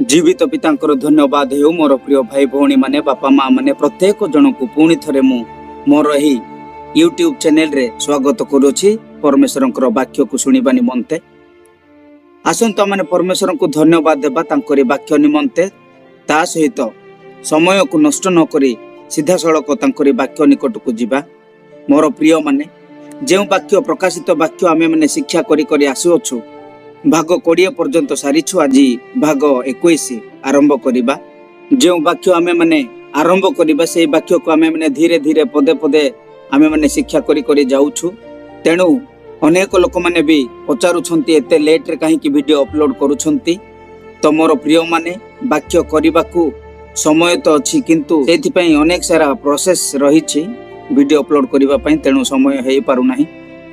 जीवित पितांकर धन्यवाद हो मोर प्रिय भाई भौणी माने बापा माँ माने प्रत्येक जन को पुणी थरे मु मोर ही यूट्यूब चैनल रे स्वागत करुछि परमेश्वर वाक्य को सुनिबा निमंते। आसंत माने परमेश्वर को धन्यवाद देबा तांकरी वाक्य निमंते, ता सहित समय को नष्ट न करी सीधा सड़क तांकरी वाक्य निकट को जिबा। मोर प्रिय माने जो वाक्य प्रकाशित वाक्य आमे माने शिक्षा करी करी आसुअछु भाग 20 पर्यंत सारिछु। आज भाग 21 आरंभ करिबा। जो वाक्य आमे माने आरंभ करिबा से वाक्य को आमे माने धीरे धीरे पदे पदे आमे माने शिक्षा करी करी जाउछु। तेणु अनेक लोक माने भी पचारुछंती एते लेट रे काहे कि वीडियो अपलोड करूछंती। तो मोर प्रिय माने वाक्य करिबाकू समय तो अछि, किंतु सेथि पई अनेक सारा प्रोसेस रहिछि वीडियो अपलोड करिबा पई, तेणु समय हेई पारु नाही।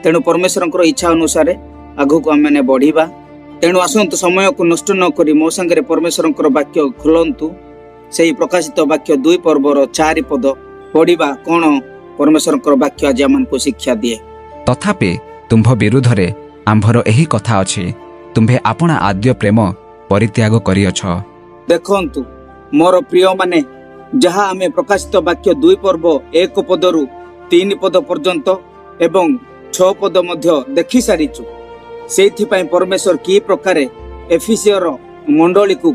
तेणु परमेश्वरकर इच्छा अनुसार आगु को आमे बढ़िबा। तेणु आसंतु समय को नष्ट न करी मो संगे परमेश्वरकर वाक्य खोलंतु। सेही प्रकाशित वाक्य 2 पर्वर 4 पद पढ़िबा। कोन परमेश्वरकर वाक्य आज आमन को शिक्षा दिए। तथापि तुम्भ विरुद्धरे आंभर एही कथा अछि, तुम्भे आपणा आद्य प्रेम परित्याग करिअछ। देखंतु मोर प्रिय माने जहा आमे प्रकाशित वाक्य 2 पर्व 1 पदरु 3 पद पर्यंत एवं 6 पद मध्य देखि सारिछु। सेथि पई परमेश्वर की प्रकारे एफिसियर मंडली को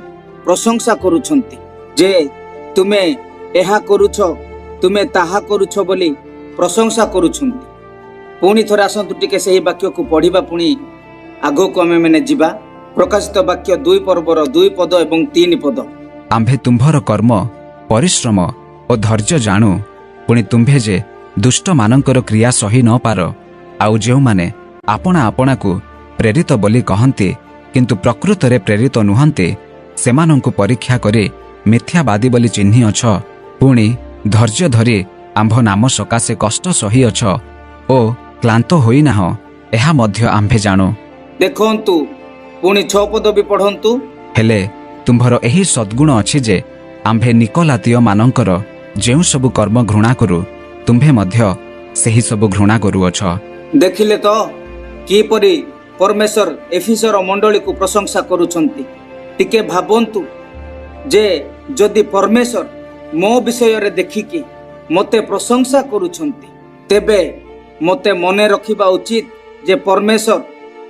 प्रशंसा करूछंती जे तुमे एहा करूछ तुमे ताहा करूछ बोली प्रशंसा करूछंती। पुणी थोड़ा आसंतु टिके सही वाक्य को पढ़िबा। पुणी आगो को आमे माने जिबा। प्रकाशित वाक्य 2 पर्वर 2 पद एवं 3 पद। आम्भे तुम्भर कर्म परिश्रम और धैर्य जाणु, पुणी तुम्भे जे दुष्ट मानकर क्रिया सही न पार, आउ जेउ माने आपणा आपणा को प्रेरित बोली कहन्ते किंतु प्रकृत रे प्रेरित नुहन्ते, सेमानंकु परीक्षा करे मिथ्यावादी बोली चिन्हि अछ। पुणी धैर्य धरी आम्भ नाम सकाशे कष्ट सही अछ ओ क्लांत होई नाह, एहा मध्य आम्भे जाणु। देखंतु पुणी 6 पद भी पढ़ंतु। हेले तुम्भर एही सद्गुण अछि जे आम्भे निकोलातीय मानंकर जेउ सब कर्म घृणा करू, तुम्भे मध्य सेही सब घृणा करूअछ। देखिले तो की परी परमेश्वर एफिसर मंडली को प्रशंसा करूछंती। टिके भाबंतु जे जदि परमेश्वर मो विषय रे देखिकी मते प्रशंसा करूछंती, तेबे मते मने रखिबा उचित जे परमेश्वर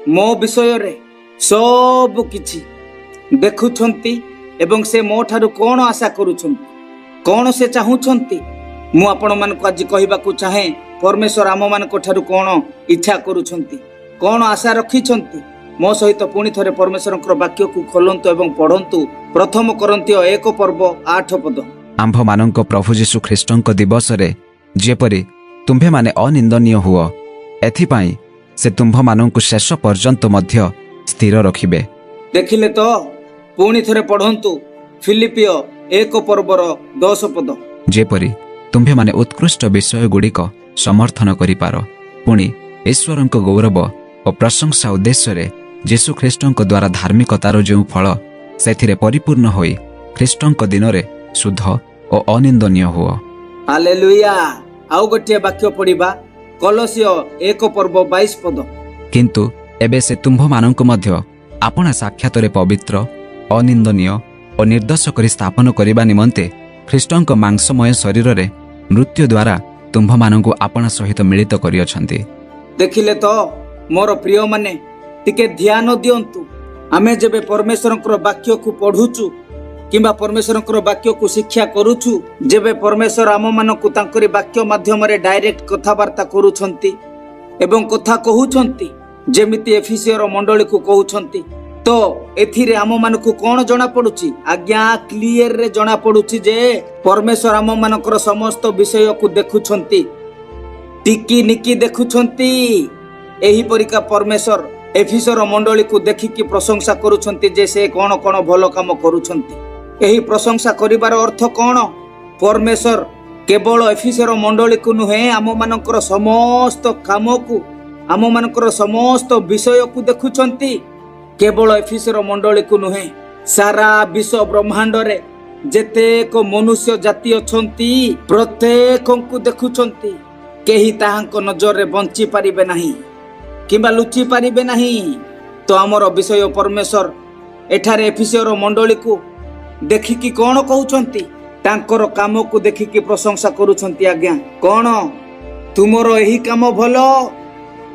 मो विषय रे सब किछि देखुछंती एवं से मो ठारू कोन आशा करूछंती, कोन से चाहुछंती। मु आपण मान को आज कहिबा को चाहे परमेश्वर आम मान को ठारू कोन इच्छा करूछंती, कोन आशा रखिछंती। मो सहित पुणी थरे परमेश्वरकर वाक्य को खोलंतु एवं पढ़ंतु। प्रथम कोरिन्थियो 1 पर्व 8 पद। आम्भ मानंक प्रभु यीशु ख्रीष्टंक दिवस रे जेपरि तुम्भे माने अनिंदनीय हुओ, एथिपाई से तुम्भ मानंकु शेष पर्यंत मध्य स्थिर रखिबे। देखिले तो पुणी थरे पढ़ंतु। फिलिपियो 1 पर्वर 10 पद। जेपरि तुम्भे माने उत्कृष्ट विषय गुड़िक समर्थन करि पार, पुणी ईश्वरंक गौरव और प्रशंसा उद्देश्य रे यीशु ख्रीष्टंक द्वारा धार्मिकतार जो फल सेथिरे परिपूर्ण होई ख्रीष्टंक दिन रे शुद्ध और अनिंदनीय हुओ। हालेलुया। आउ गोटे वाक्य पढ़िबा। कलोसियो 1 पर्व 22 पद। किंतु एबे से तुम्भ मानंक मध्य आपणा साक्षात रे पवित्र अनिंदनीय और निर्दोष करी स्थापन करिबा निमंते ख्रीष्टंक मांसमय शरीर रे मृत्यु द्वारा तुम्भ मानंकु आपणा सहित मिलित करियछंती। देखिले तो मोर प्रिय माने टिके ध्यान दियंतु। आमे जेबे परमेश्वरकर वाक्य को पढ़ुचु किंबा परमेश्वरकर वाक्य को शिक्षा करूचु, जेबे परमेश्वर आम मानकु तांकरी वाक्य माध्यम रे डायरेक्ट कथावार्ता करूछंती एवं कथा कहउछंती जेमिति एफिसियर मंडली को कहउछंती, तो एथिरे आम मानकु कोन जणा पडुची? आज्ञा क्लियर रे जणा पडुची जे परमेश्वर आम मानकर समस्त विषय को देखुछंती, टिकी निकी देखुछंती। एही परिका परमेश्वर एफिसर मंडली को देखिकी प्रशंसा करूछंती जे से कोन कोन भलो काम करूछंती। एही प्रशंसा करिवार अर्थ कोन? परमेश्वर केवल एफिसर मंडली को नुहे, आम मानकर समस्त काम को आम मानकर समस्त विषय को देखुछंती। केवल एफिसर मंडली को नुहे, सारा विश्व ब्रह्मांड रे जेतेक मनुष्य जाति अछंती प्रत्येक को देखुछंती। केही ताहांक नजर रे बंची पारिबे नाही किंबा लुचि पारिबे नाही। तो आमर विषय परमेश्वर एठारे एफिसियर मंडली को ଦେଖିକି କଣ କହୁଛନ୍ତି? ତାଙ୍କର କାମକୁ ଦେଖିକି ପ୍ରଶଂସା କରୁଛନ୍ତି ଆଜ୍ଞା। କଣ ତୁମର ଏହି କାମ ଭଲ,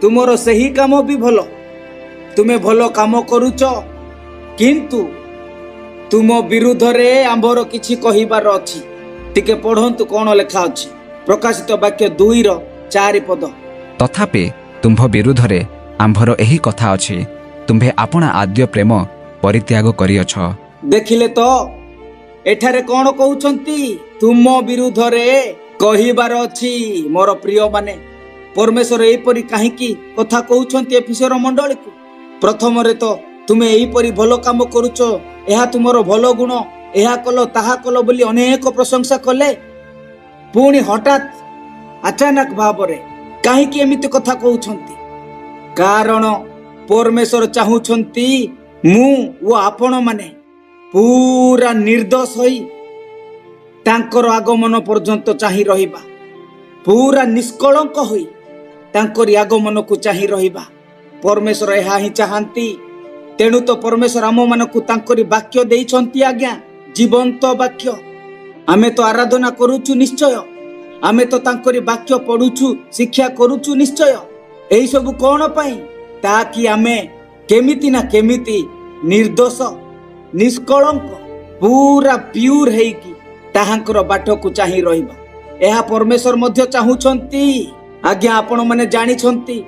ତୁମର ସେହି କାମ ବି ଭଲ, ତୁମେ ଭଲ କାମ କରୁଛ, କିନ୍ତୁ ତୁମ ବିରୁଦ୍ଧରେ ଆମ୍ଭର କିଛି କହିବାର ଅଛି। ଟିକେ ପଢନ୍ତୁ କଣ ଲେଖା ଅଛି। ପ୍ରକାଶିତ ବାକ୍ୟ 2:4 ତଥାପି ତୁମ୍ଭ ବିରୁଦ୍ଧରେ ଆମ୍ଭର ଏହି କଥା ଅଛି, ତୁମ୍ଭେ ଆପଣା ଆଦ୍ୟ ପ୍ରେମ ପରିତ୍ୟାଗ କରିଅଛ। ଦେଖିଲେ ତ ଏଠାରେ କଣ କହୁଛନ୍ତି? ତୁମ ବିରୁଦ୍ଧରେ କହିବାର ଅଛି। ମୋର ପ୍ରିୟ ମାନେ, ପରମେଶ୍ୱର ଏହିପରି କାହିଁକି କଥା କହୁଛନ୍ତି ଏଫେସର ମଣ୍ଡଳୀକୁ? ପ୍ରଥମରେ ତ ତୁମେ ଏହିପରି ଭଲ କାମ କରୁଛ, ଏହା ତୁମର ଭଲ ଗୁଣ, ଏହା କଲ ତାହା କଲ ବୋଲି ଅନେକ ପ୍ରଶଂସା କଲେ। ପୁଣି ହଠାତ୍ ଅଚାନକ ଭାବରେ କାହିଁକି ଏମିତି କଥା କହୁଛନ୍ତି? କାରଣ ପରମେଶ୍ୱର ଚାହୁଁଛନ୍ତି ମୁଁ ଓ ଆପଣ ମାନେ ପୁରା ନିର୍ଦ୍ଦୋଷ ହୋଇ ତାଙ୍କର ଆଗମନ ପର୍ଯ୍ୟନ୍ତ ଚାହିଁ ରହିବା, ପୁରା ନିଷ୍କଳଙ୍କ ହୋଇ ତାଙ୍କରି ଆଗମନକୁ ଚାହିଁ ରହିବା। ପରମେଶ୍ୱର ଏହା ହିଁ ଚାହାନ୍ତି। ତେଣୁ ତ ପରମେଶ୍ୱର ଆମମାନଙ୍କୁ ତାଙ୍କରି ବାକ୍ୟ ଦେଇଛନ୍ତି ଆଜ୍ଞା, ଜୀବନ୍ତ ବାକ୍ୟ। ଆମେ ତ ଆରାଧନା କରୁଛୁ ନିଶ୍ଚୟ, ଆମେ ତ ତାଙ୍କରି ବାକ୍ୟ ପଢୁଛୁ, ଶିକ୍ଷା କରୁଛୁ ନିଶ୍ଚୟ। ଏହି ସବୁ କଣ ପାଇଁ? ତାକି ଆମେ କେମିତି ନା କେମିତି ନିର୍ଦ୍ଦୋଷ, ନିଷ୍କଳଙ୍କ, ପୁରା ପ୍ୟୁର ହେଇକି ତାହାଙ୍କର ବାଟକୁ ଚାହିଁ ରହିବା। ଏହା ପରମେଶ୍ୱର ମଧ୍ୟ ଚାହୁଁଛନ୍ତି ଆଜ୍ଞା। ଆପଣ ମାନେ ଜାଣିଛନ୍ତି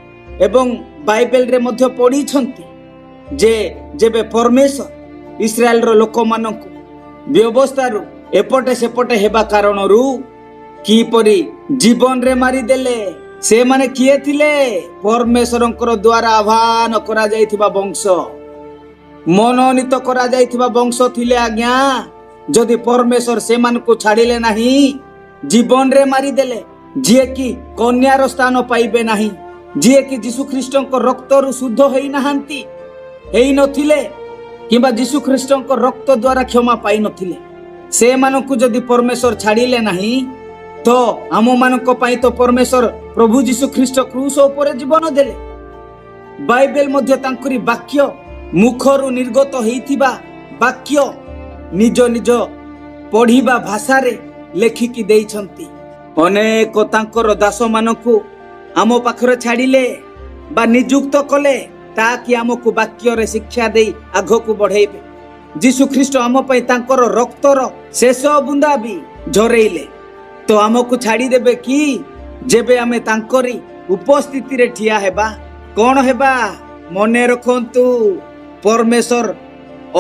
ଏବଂ ବାଇବେଲରେ ମଧ୍ୟ ପଢିଛନ୍ତି ଯେ ଯେବେ ପରମେଶ୍ୱର ଇସ୍ରାଏଲର ଲୋକମାନଙ୍କୁ ବ୍ୟବସ୍ଥାରୁ ଏପଟେ ସେପଟେ ହେବା କାରଣରୁ କିପରି ଜୀବନରେ ମାରିଦେଲେ। ସେମାନେ କିଏ ଥିଲେ? ପରମେଶ୍ୱରଙ୍କର ଦ୍ୱାରା ଆହ୍ୱାନ କରାଯାଇଥିବା ବଂଶ, ମନୋନୀତ କରାଯାଇଥିବା ବଂଶ ଥିଲେ ଆଜ୍ଞା। ଯଦି ପରମେଶ୍ୱର ସେମାନଙ୍କୁ ଛାଡ଼ିଲେ ନାହିଁ, ଜୀବନରେ ମାରିଦେଲେ, ଯିଏକି କନ୍ୟାର ସ୍ଥାନ ପାଇବେ ନାହିଁ, ଯିଏକି ଯୀଶୁ ଖ୍ରୀଷ୍ଟଙ୍କ ରକ୍ତରୁ ଶୁଦ୍ଧ ହେଇନାହାନ୍ତି, ହେଇନଥିଲେ କିମ୍ବା ଯୀଶୁ ଖ୍ରୀଷ୍ଟଙ୍କ ରକ୍ତ ଦ୍ୱାରା କ୍ଷମା ପାଇନଥିଲେ, ସେମାନଙ୍କୁ ଯଦି ପରମେଶ୍ୱର ଛାଡ଼ିଲେ ନାହିଁ, ତ ଆମମାନଙ୍କ ପାଇଁ ତ ପରମେଶ୍ୱର ପ୍ରଭୁ ଯୀଶୁ ଖ୍ରୀଷ୍ଟ କ୍ରୁଶ ଉପରେ ଜୀବନ ଦେଲେ। ବାଇବେଲ ମଧ୍ୟ ତାଙ୍କରି ବାକ୍ୟ, ମୁଖରୁ ନିର୍ଗତ ହେଇଥିବା ବାକ୍ୟ ନିଜ ନିଜ ପଢିବା ଭାଷାରେ ଲେଖିକି ଦେଇଛନ୍ତି। ଅନେକ ତାଙ୍କର ଦାସମାନଙ୍କୁ ଆମ ପାଖରେ ଛାଡ଼ିଲେ ବା ନିଯୁକ୍ତ କଲେ, ତାକି ଆମକୁ ବାକ୍ୟରେ ଶିକ୍ଷା ଦେଇ ଆଗକୁ ବଢେଇବେ। ଯୀଶୁ ଖ୍ରୀଷ୍ଟ ଆମ ପାଇଁ ତାଙ୍କର ରକ୍ତର ଶେଷ ବୁନ୍ଦା ବି ଝରେଇଲେ, ତ ଆମକୁ ଛାଡ଼ିଦେବେ କି? ଯେବେ ଆମେ ତାଙ୍କରି ଉପସ୍ଥିତିରେ ଠିଆ ହେବା, କଣ ହେବା? ମନେ ରଖନ୍ତୁ, ପରମେଶ୍ୱର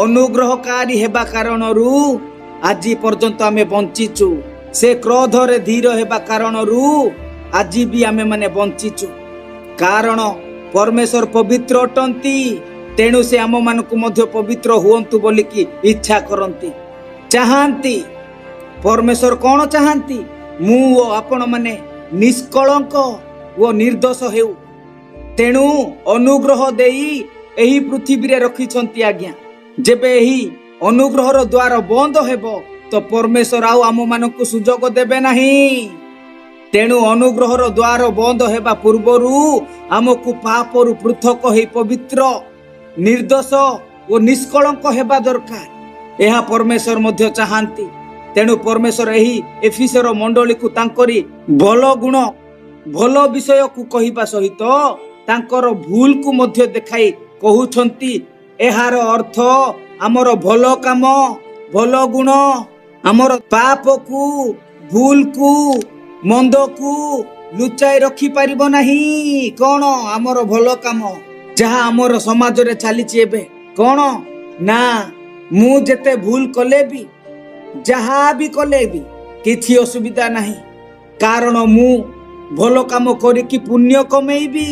ଅନୁଗ୍ରହକାରୀ ହେବା କାରଣରୁ ଆଜି ପର୍ଯ୍ୟନ୍ତ ଆମେ ବଞ୍ଚିଛୁ। ସେ କ୍ରୋଧରେ ଧୀର ହେବା କାରଣରୁ ଆଜି ବି ଆମେ ମାନେ ବଞ୍ଚିଛୁ। କାରଣ ପରମେଶ୍ୱର ପବିତ୍ର ଅଟନ୍ତି, ତେଣୁ ସେ ଆମମାନଙ୍କୁ ମଧ୍ୟ ପବିତ୍ର ହୁଅନ୍ତୁ ବୋଲିକି ଇଚ୍ଛା କରନ୍ତି, ଚାହାନ୍ତି। ପରମେଶ୍ୱର କଣ ଚାହାନ୍ତି? ମୁଁ ଓ ଆପଣ ମାନେ ନିଷ୍କଳଙ୍କ ଓ ନିର୍ଦ୍ଦୋଷ ହେଉ। ତେଣୁ ଅନୁଗ୍ରହ ଦେଇ ଏହି ପୃଥିବୀରେ ରଖିଛନ୍ତି ଆଜ୍ଞା। ଯେବେ ଏହି ଅନୁଗ୍ରହର ଦ୍ୱାର ବନ୍ଦ ହେବ, ତ ପରମେଶ୍ୱର ଆଉ ଆମମାନଙ୍କୁ ସୁଯୋଗ ଦେବେ ନାହିଁ। ତେଣୁ ଅନୁଗ୍ରହର ଦ୍ୱାର ବନ୍ଦ ହେବା ପୂର୍ବରୁ ଆମକୁ ପାପରୁ ପୃଥକ ହୋଇ ପବିତ୍ର, ନିର୍ଦ୍ଦୋଷ ଓ ନିଷ୍କଳଙ୍କ ହେବା ଦରକାର। ଏହା ପରମେଶ୍ୱର ମଧ୍ୟ ଚାହାନ୍ତି। ତେଣୁ ପରମେଶ୍ୱର ଏହି ଏଫେସର ମଣ୍ଡଳୀକୁ ତାଙ୍କରି ଭଲ ଗୁଣ, ଭଲ ବିଷୟକୁ କହିବା ସହିତ ତାଙ୍କର ଭୁଲକୁ ମଧ୍ୟ ଦେଖାଇ କହୁଛନ୍ତି। ଏହାର ଅର୍ଥ ଆମର ଭଲ କାମ, ଭଲ ଗୁଣ, ଆମର ପାପକୁ, ଭୁଲକୁ, ମନ୍ଦକୁ ଲୁଚାଇ ରଖିପାରିବ ନାହିଁ। କଣ? ଆମର ଭଲ କାମ ଯାହା ଆମର ସମାଜରେ ଚାଲିଛି ଏବେ, କଣ ନା ମୁଁ ଯେତେ ଭୁଲ କଲେ ବି, ଯାହା ବି କଲେ ବି କିଛି ଅସୁବିଧା ନାହିଁ, କାରଣ ମୁଁ ଭଲ କାମ କରିକି ପୁଣ୍ୟ କମେଇବି।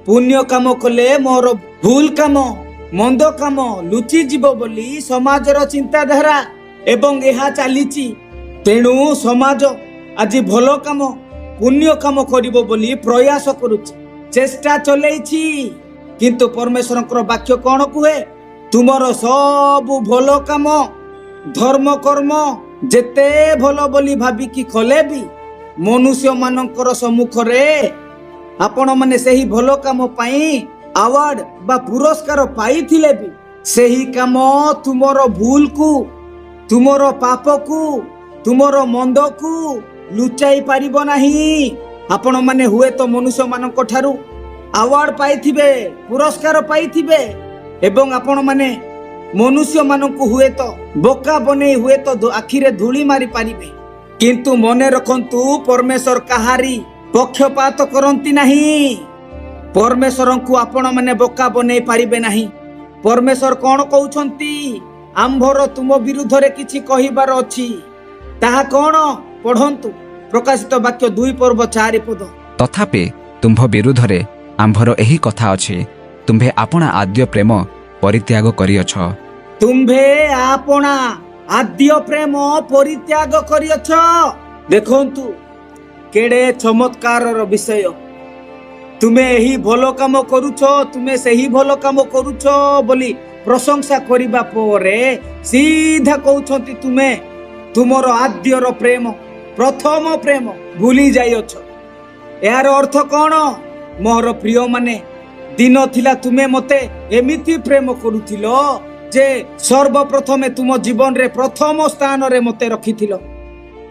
ପୁଣ୍ୟ କାମ କଲେ ମୋର ଭୁଲ କାମ, ମନ୍ଦ କାମ ଲୁଚିଯିବ ବୋଲି ସମାଜର ଚିନ୍ତାଧାରା ଏବଂ ଏହା ଚାଲିଛି। ତେଣୁ ସମାଜ ଆଜି ଭଲ କାମ, ପୁଣ୍ୟ କାମ କରିବ ବୋଲି ପ୍ରୟାସ କରୁଛି, ଚେଷ୍ଟା ଚଲେଇଛି। କିନ୍ତୁ ପରମେଶ୍ୱରଙ୍କର ବାକ୍ୟ କଣ କୁହେ? ତୁମର ସବୁ ଭଲ କାମ, ଧର୍ମ କର୍ମ ଯେତେ ଭଲ ବୋଲି ଭାବିକି କଲେ ବି ମନୁଷ୍ୟ ମାନଙ୍କର ସମ୍ମୁଖରେ ଆପଣ ମାନେ ସେହି ଭଲ କାମ ପାଇଁ ଆୱାର୍ଡ ବା ପୁରସ୍କାର ପାଇଥିଲେ ବି ସେହି କାମ ତୁମର ଭୁଲକୁ ତୁମର ପାପକୁ ତୁମର ମନ୍ଦକୁ ଲୁଚାଇ ପାରିବ ନାହିଁ। ଆପଣମାନେ ହୁଏତ ମନୁଷ୍ୟମାନଙ୍କ ଠାରୁ ଆୱାର୍ଡ ପାଇଥିବେ, ପୁରସ୍କାର ପାଇଥିବେ ଏବଂ ଆପଣମାନେ ମନୁଷ୍ୟମାନଙ୍କୁ ହୁଏତ ବୋକା ବନେଇ ହୁଏତ ଆଖିରେ ଧୂଳି ମାରି ପାରିବେ, କିନ୍ତୁ ମନେ ରଖନ୍ତୁ ପରମେଶ୍ୱର କାହାରି ପକ୍ଷପାତ କରନ୍ତି ନାହିଁ। ପରମେଶ୍ୱରଙ୍କୁ ଆପଣମାନେ ବୋକା ବନେଇ ପାରିବେ ନାହିଁ। ପରମେଶ୍ୱର କ'ଣ କହୁଛନ୍ତି? ଆମ୍ଭର ତୁମ ବିରୁଦ୍ଧରେ କିଛି କହିବାର ଅଛି। ତାହା କ'ଣ? ପଢ଼ନ୍ତୁ ପ୍ରକାଶିତ ବାକ୍ୟ 2:4। ତଥାପି ତୁମ୍ଭ ବିରୁଦ୍ଧରେ ଆମ୍ଭର ଏହି କଥା ଅଛି, ତୁମ୍ଭେ ଆପଣା ଆଦ୍ୟ ପ୍ରେମ ପରିତ୍ୟାଗ କରିଅଛ। ତୁମ୍ଭେ ଆପଣା ଆଦ୍ୟ ପ୍ରେମ ପରିତ୍ୟାଗ କରିଅଛ। ଦେଖନ୍ତୁ କେଡ଼େ ଚମତ୍କାରର ବିଷୟ। ତୁମେ ଏହି ଭଲ କାମ କରୁଛ, ତୁମେ ସେହି ଭଲ କାମ କରୁଛ ବୋଲି ପ୍ରଶଂସା କରିବା ପରେ ସିଧା କହୁଛନ୍ତି ତୁମେ ତୁମର ଆଦ୍ୟର ପ୍ରେମ, ପ୍ରଥମ ପ୍ରେମ ଭୁଲି ଯାଇଅଛ। ଏହାର ଅର୍ଥ କ'ଣ? ମୋର ପ୍ରିୟମାନେ, ଦିନ ଥିଲା ତୁମେ ମୋତେ ଏମିତି ପ୍ରେମ କରୁଥିଲ ଯେ ସର୍ବପ୍ରଥମେ ତୁମ ଜୀବନରେ ପ୍ରଥମ ସ୍ଥାନରେ ମୋତେ ରଖିଥିଲ,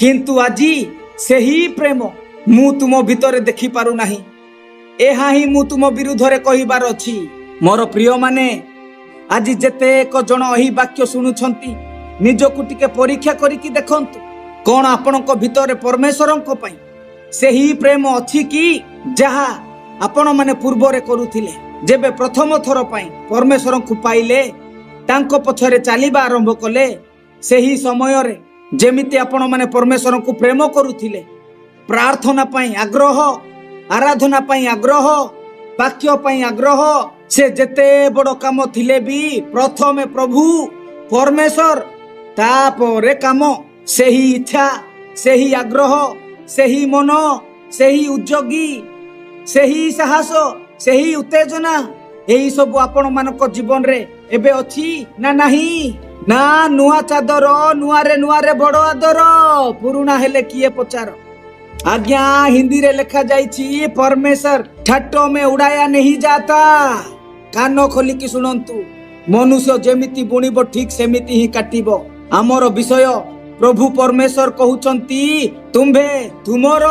କିନ୍ତୁ ଆଜି ସେହି ପ୍ରେମ ମୁଁ ତୁମ ଭିତରେ ଦେଖିପାରୁନାହିଁ। ଏହା ହିଁ ମୁଁ ତୁମ ବିରୁଦ୍ଧରେ କହିବାର ଅଛି। ମୋର ପ୍ରିୟମାନେ, ଆଜି ଯେତେକ ଜଣ ଏହି ବାକ୍ୟ ଶୁଣୁଛନ୍ତି, ନିଜକୁ ଟିକେ ପରୀକ୍ଷା କରିକି ଦେଖନ୍ତୁ, କ'ଣ ଆପଣଙ୍କ ଭିତରେ ପରମେଶ୍ୱରଙ୍କ ପାଇଁ ସେହି ପ୍ରେମ ଅଛି କି ଯାହା ଆପଣମାନେ ପୂର୍ବରେ କରୁଥିଲେ? ଯେବେ ପ୍ରଥମ ଥର ପାଇଁ ପରମେଶ୍ୱରଙ୍କୁ ପାଇଲେ, ତାଙ୍କ ପଛରେ ଚାଲିବା ଆରମ୍ଭ କଲେ, ସେହି ସମୟରେ ଯେମିତି ଆପଣମାନେ ପରମେଶ୍ୱରଙ୍କୁ ପ୍ରେମ କରୁଥିଲେ, ପ୍ରାର୍ଥନା ପାଇଁ ଆଗ୍ରହ, ଆରାଧନା ପାଇଁ ଆଗ୍ରହ, ବାକ୍ୟ ପାଇଁ ଆଗ୍ରହ, ସେ ଯେତେ ବଡ଼ କାମ ଥିଲେ ବି ପ୍ରଥମେ ପ୍ରଭୁ ପରମେଶ୍ୱର, ତାପରେ କାମ। ସେହି ଇଚ୍ଛା, ସେହି ଆଗ୍ରହ, ସେହି ମନ, ସେହି ଉଦ୍ଯୋଗୀ, ସେହି ସାହସ, ସେହି ଉତ୍ତେଜନା, ଏହି ସବୁ ଆପଣମାନଙ୍କ ଜୀବନରେ ଏବେ ଅଛି ନା ନାହିଁ? ନା ନୂଆ ଚାଦର ନୂଆରେ ବଡ଼ ଆଦର, ପୁରୁଣା ହେଲେ କିଏ ପଚାର। ଆଜ୍ଞା, ହିନ୍ଦୀରେ ଲେଖା ଯାଇଛି ପରମେଶ୍ୱର ଠାଟୋ ମେ ଉଡ଼ାୟା ନେହି ଯାତା। କାନ ଖୋଲିକି ଶୁଣନ୍ତୁ, ମନୁଷ୍ୟ ଯେମିତି ବୁଣିବ ଠିକ ସେମିତି ହିଁ କାଟିବ। ଆମର ବିଷୟ ପ୍ରଭୁ ପରମେଶ୍ୱର କହୁଛନ୍ତି, ତୁମ୍ଭେ ତୁମର